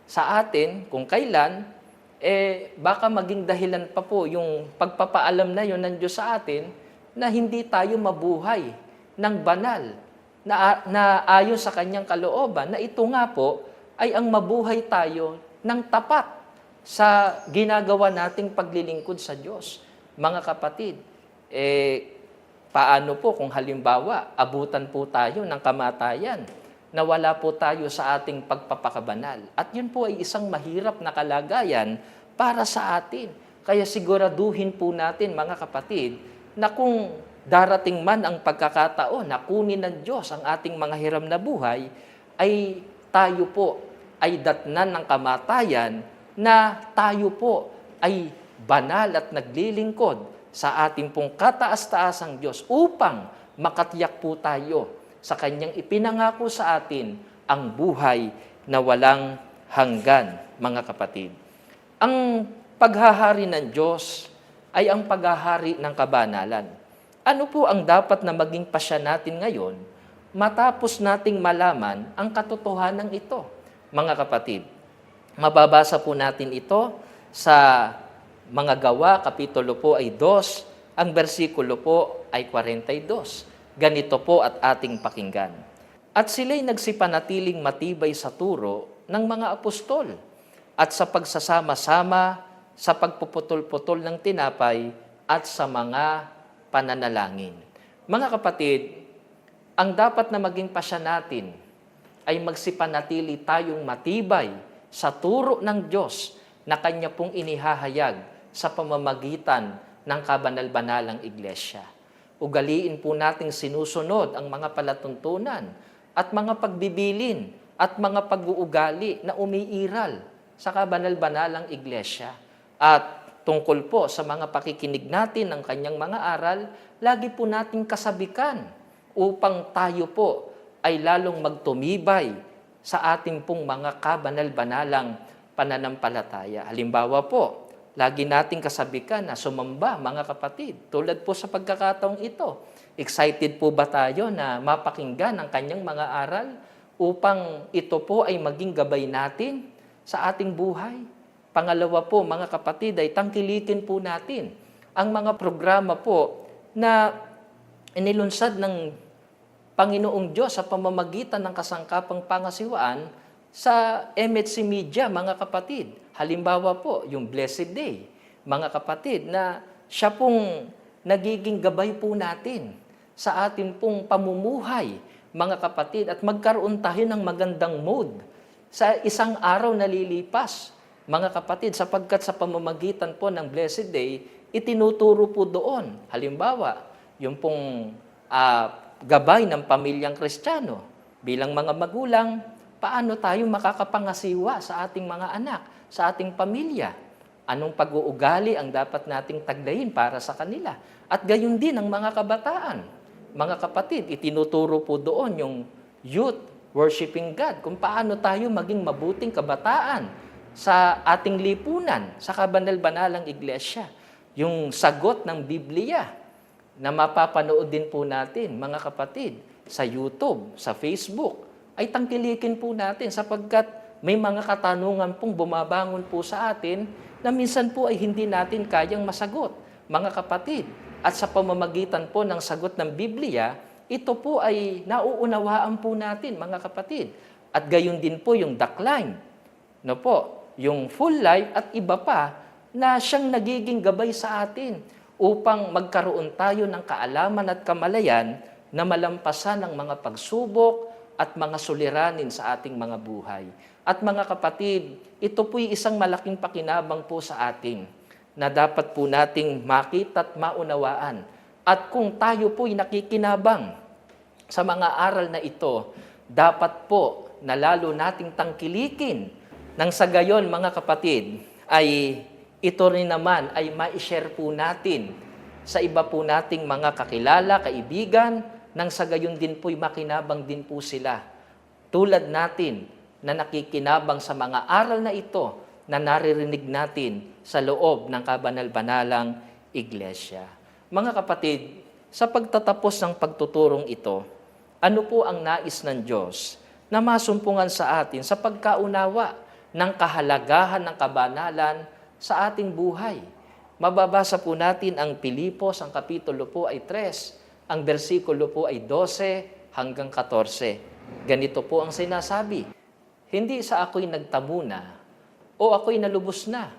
sa atin, kung kailan, baka maging dahilan pa po yung pagpapaalam na yun ng Diyos sa atin na hindi tayo mabuhay ng banal na ayon sa kanyang kalooban, na ito nga po ay ang mabuhay tayo ng tapat sa ginagawa nating paglilingkod sa Diyos. Mga kapatid, paano po kung halimbawa, abutan po tayo ng kamatayan, na wala po tayo sa ating pagpapakabanal. At yun po ay isang mahirap na kalagayan para sa atin. Kaya siguraduhin po natin, mga kapatid, na kung darating man ang pagkakataon na kunin ng Diyos ang ating mga hiram na buhay, ay tayo po ay datnan ng kamatayan, na tayo po ay banal at naglilingkod sa ating pong kataas-taasang Diyos upang makatiyak po tayo sa Kanyang ipinangako sa atin ang buhay na walang hanggan, mga kapatid. Ang paghahari ng Diyos ay ang paghahari ng kabanalan. Ano po ang dapat na maging pasya natin ngayon matapos nating malaman ang katotohanan ito, mga kapatid? Mababasa po natin ito sa mga Gawa, kapitulo po ay 2, ang bersikulo po ay 42. Ganito po at ating pakinggan. At sila'y nagsipanatiling matibay sa turo ng mga apostol at sa pagsasama-sama, sa pagpuputol-putol ng tinapay at sa mga pananalangin. Mga kapatid, ang dapat na maging pasya natin ay magsipanatili tayong matibay sa turo ng Diyos na Kanya pong inihahayag sa pamamagitan ng kabanal-banalang iglesia. ugaliin po nating sinusunod ang mga palatuntunan at mga pagbibilin at mga pag-uugali na umiiral sa kabanal-banalang iglesia. At tungkol po sa mga pakikinig natin ng kanyang mga aral, lagi po nating kasabikan upang tayo po ay lalong magtumibay sa ating pong mga kabanal-banalang pananampalataya. Halimbawa po, lagi nating kasabikan na sumamba, mga kapatid. Tulad po sa pagkakataong ito, excited po ba tayo na mapakinggan ang kanyang mga aral upang ito po ay maging gabay natin sa ating buhay? Pangalawa po, mga kapatid, ay tangkilikin po natin ang mga programa po na inilunsad ng Panginoong Diyos sa pamamagitan ng kasangkapang pangasiwaan sa MHC Media, mga kapatid. Halimbawa po, yung Blessed Day, mga kapatid, na siya pong nagiging gabay po natin sa ating pong pamumuhay, mga kapatid, at magkaroon tayo ng magandang mood sa isang araw na lilipas, mga kapatid, sapagkat sa pamamagitan po ng Blessed Day, itinuturo po doon. Halimbawa, yung pong gabay ng pamilyang Kristiyano. Bilang mga magulang, paano tayo makakapangasiwa sa ating mga anak, sa ating pamilya? Anong pag-uugali ang dapat nating taglayin para sa kanila? At gayon din ang mga kabataan. Mga kapatid, itinuturo po doon yung youth worshiping God, kung paano tayo maging mabuting kabataan sa ating lipunan, sa kabanal-banalang iglesia. Yung sagot ng Biblia na mapapanood din po natin, mga kapatid, sa YouTube, sa Facebook, ay tangkilikin po natin sapagkat may mga katanungan pong bumabangon po sa atin na minsan po ay hindi natin kayang masagot, mga kapatid. At sa pamamagitan po ng sagot ng Biblia, ito po ay nauunawaan po natin, mga kapatid. At gayon din po yung Decline, no po, yung Full Life at iba pa na siyang nagiging gabay sa atin upang magkaroon tayo ng kaalaman at kamalayan na malampasan ang mga pagsubok at mga suliranin sa ating mga buhay. At mga kapatid, ito po'y isang malaking pakinabang po sa atin na dapat po nating makita at maunawaan. At kung tayo po'y nakikinabang sa mga aral na ito, dapat po na lalo nating tangkilikin nang sa gayon, mga kapatid, ay ito rin naman ay ma-share po natin sa iba po nating mga kakilala, kaibigan, nang sa gayon din po'y makinabang din po sila. Tulad natin na nakikinabang sa mga aral na ito na naririnig natin sa loob ng kabanal-banalang iglesia. Mga kapatid, sa pagtatapos ng pagtuturong ito, ano po ang nais ng Diyos na masumpungan sa atin sa pagkaunawa ng kahalagahan ng kabanalan sa ating buhay? Mababasa po natin ang Pilipos, ang kapitulo po ay 3, ang bersikulo po ay 12 hanggang 14. Ganito po ang sinasabi, hindi sa ako'y nagtamo na o ako'y nalubos na,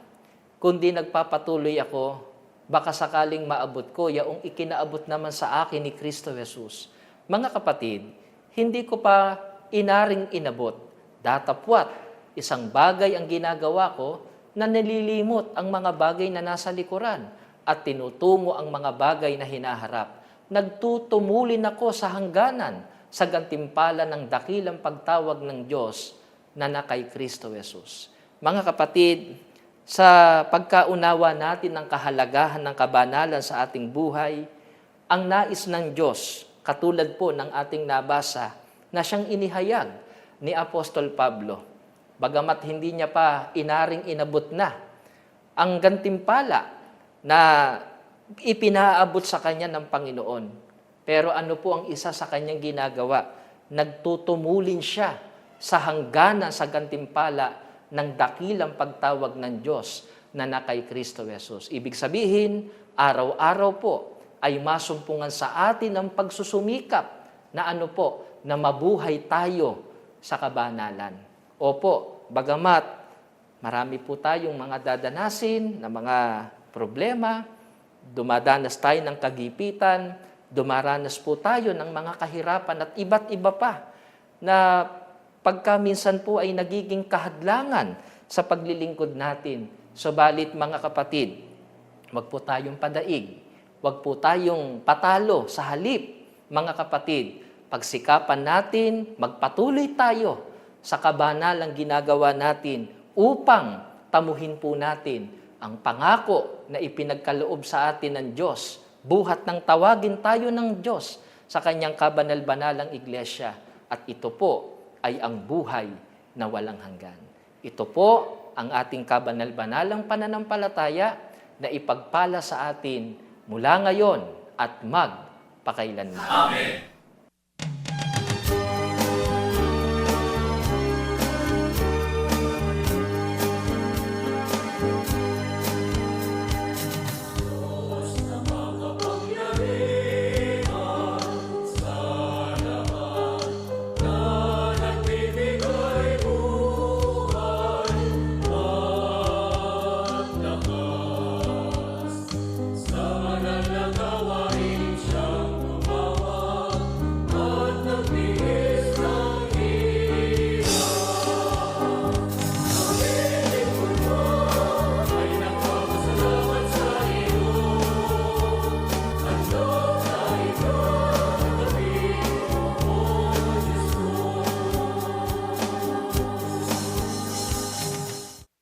kundi nagpapatuloy ako, baka sakaling maabot ko yaong ikinaabot naman sa akin ni Kristo Jesus. Mga kapatid, hindi ko pa inaring inabot, datapwat, isang bagay ang ginagawa ko na nalilimot ang mga bagay na nasa likuran at tinutungo ang mga bagay na hinaharap. Nagtutumulin ako sa hangganan sa gantimpala ng dakilang pagtawag ng Diyos na kay Kristo Jesus. Mga kapatid, sa pagkaunawa natin ng kahalagahan ng kabanalan sa ating buhay, ang nais ng Diyos, katulad po ng ating nabasa, na siyang inihayag ni Apostol Pablo, bagamat hindi niya pa inaring inabot na ang gantimpala na ipinaabot sa kanya ng Panginoon. Pero ano po ang isa sa kanyang ginagawa? Nagtutumulin siya sa hangganan sa gantimpala ng dakilang pagtawag ng Diyos na kay Kristo Jesus. Ibig sabihin, araw-araw po ay masumpungan sa atin ang pagsusumikap na ano po, na mabuhay tayo sa kabanalan. Opo, bagamat marami po tayong mga dadanasin na mga problema, dumadanas tayo ng kagipitan, dumaranas po tayo ng mga kahirapan at iba't iba pa na pagka minsan po ay nagiging kahadlangan sa paglilingkod natin. Subalit mga kapatid, wag po tayong padaig. Huwag po tayong patalo sa halip, mga kapatid. Pagsikapan natin, magpatuloy tayo sa kabanalang ginagawa natin upang tamuhin po natin ang pangako na ipinagkaloob sa atin ng Diyos. Buhat ng tawagin tayo ng Diyos sa kanyang kabanal-banalang iglesia. At ito po ay ang buhay na walang hanggan. Ito po ang ating kabanal-banalang pananampalataya na ipagpala sa atin mula ngayon at magpakailanman. Amen.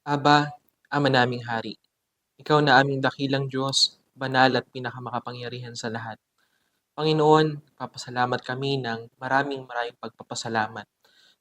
Aba, Ama naming Hari, Ikaw na aming dakilang Diyos, banal at pinakamakapangyarihan sa lahat. Panginoon, papasalamat kami ng maraming pagpapasalamat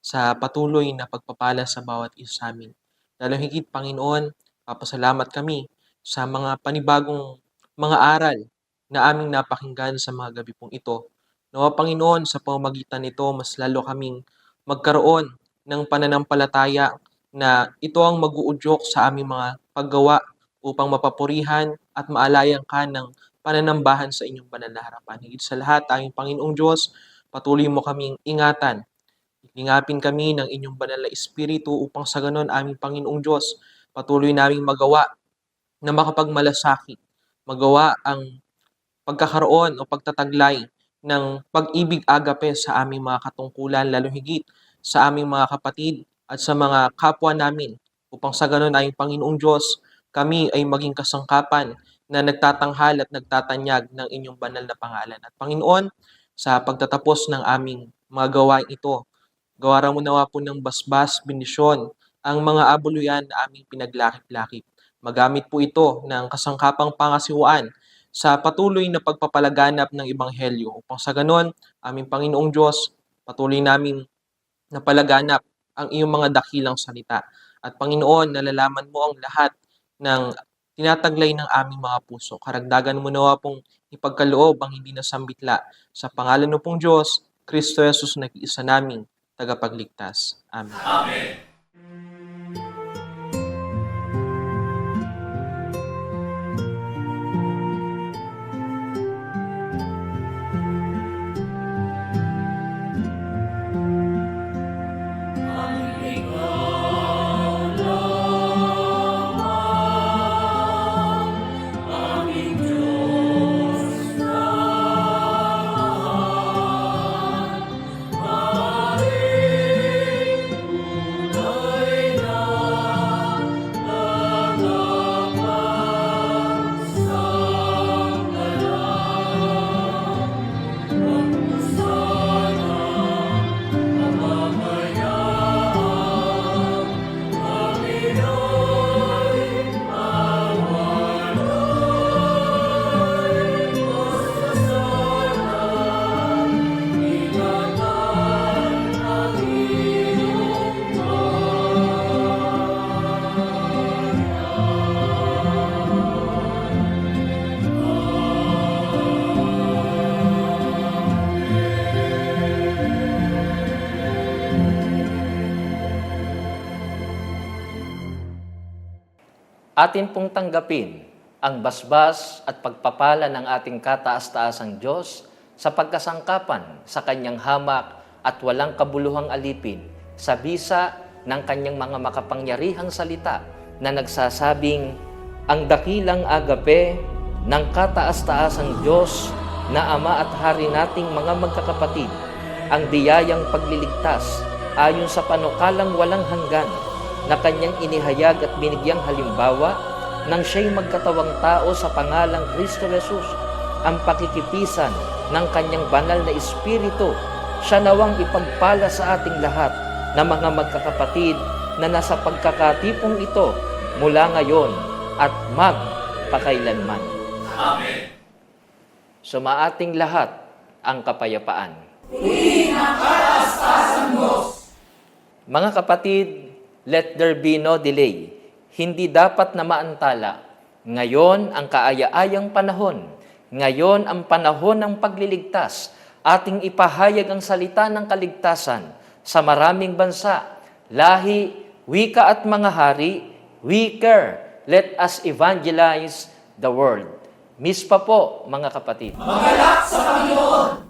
sa patuloy na pagpapala sa bawat isa sa amin. Lalo higit, Panginoon, papasalamat kami sa mga panibagong mga aral na aming napakinggan sa mga gabi pong ito. Nawa, Panginoon, sa pamamagitan nito, mas lalo kaming magkaroon ng pananampalataya na ito ang mag-uudyok sa aming mga paggawa upang mapapurihan at maalayan ka ng pananambahan sa inyong banal na harapan. Higit sa lahat, aming Panginoong Diyos, patuloy mo kaming ingatan. Lingapin kami ng inyong banal na Espiritu upang sa ganon, aming Panginoong Diyos, patuloy naming magawa na makapagmalasakit, magawa ang pagkakaroon o pagtataglay ng pag-ibig agape sa aming mga katungkulan, lalo higit sa aming mga kapatid at sa mga kapwa namin, upang sa ganon ay Panginoong Diyos, kami ay maging kasangkapan na nagtatanghal at nagtatanyag ng inyong banal na pangalan. At Panginoon, sa pagtatapos ng aming mga gawain ito, gawaran mo nawa po ng basbas, bendisyon, ang mga abuluyan na aming pinaglakip-lakip. Magamit po ito ng kasangkapang pangasiwaan sa patuloy na pagpapalaganap ng Ebanghelyo, upang sa ganon, aming Panginoong Diyos, patuloy naming napalaganap ang iyong mga dakilang salita. At Panginoon, nalalaman mo ang lahat ng tinataglay ng aming mga puso. Karagdagan mo nawa pong ipagkaloob ang hindi nasambitla. Sa pangalan mo pong Diyos, Kristo Jesus, nag-iisa naming tagapagligtas. Amen. Amen. Atin pong tanggapin ang basbas at pagpapala ng ating kataas-taasang Diyos sa pagkasangkapan sa kanyang hamak at walang kabuluhang alipin sa bisa ng kanyang mga makapangyarihang salita na nagsasabing, ang dakilang agape ng kataas-taasang Diyos na Ama at Hari nating mga magkakapatid, ang diyayang pagliligtas ayon sa panukalang walang hanggan na kanyang inihayag at binigyang halimbawa nang siya'y magkatawang tao sa pangalang Kristo Jesus ang pakikipisan ng kanyang banal na espiritu. Siya nawang ipagpala sa ating lahat na mga magkakapatid na nasa pagkakatipong ito mula ngayon at magpakailanman. Amen. Sumaating lahat ang kapayapaan. Mga kapatid, let there be no delay. Hindi dapat na maantala. Ngayon ang kaaya-ayang panahon. Ngayon ang panahon ng pagliligtas. Ating ipahayag ang salita ng kaligtasan sa maraming bansa, lahi, wika at mga hari. We care. Let us evangelize the world. Miss pa po, mga kapatid. Magalak sa Panginoon!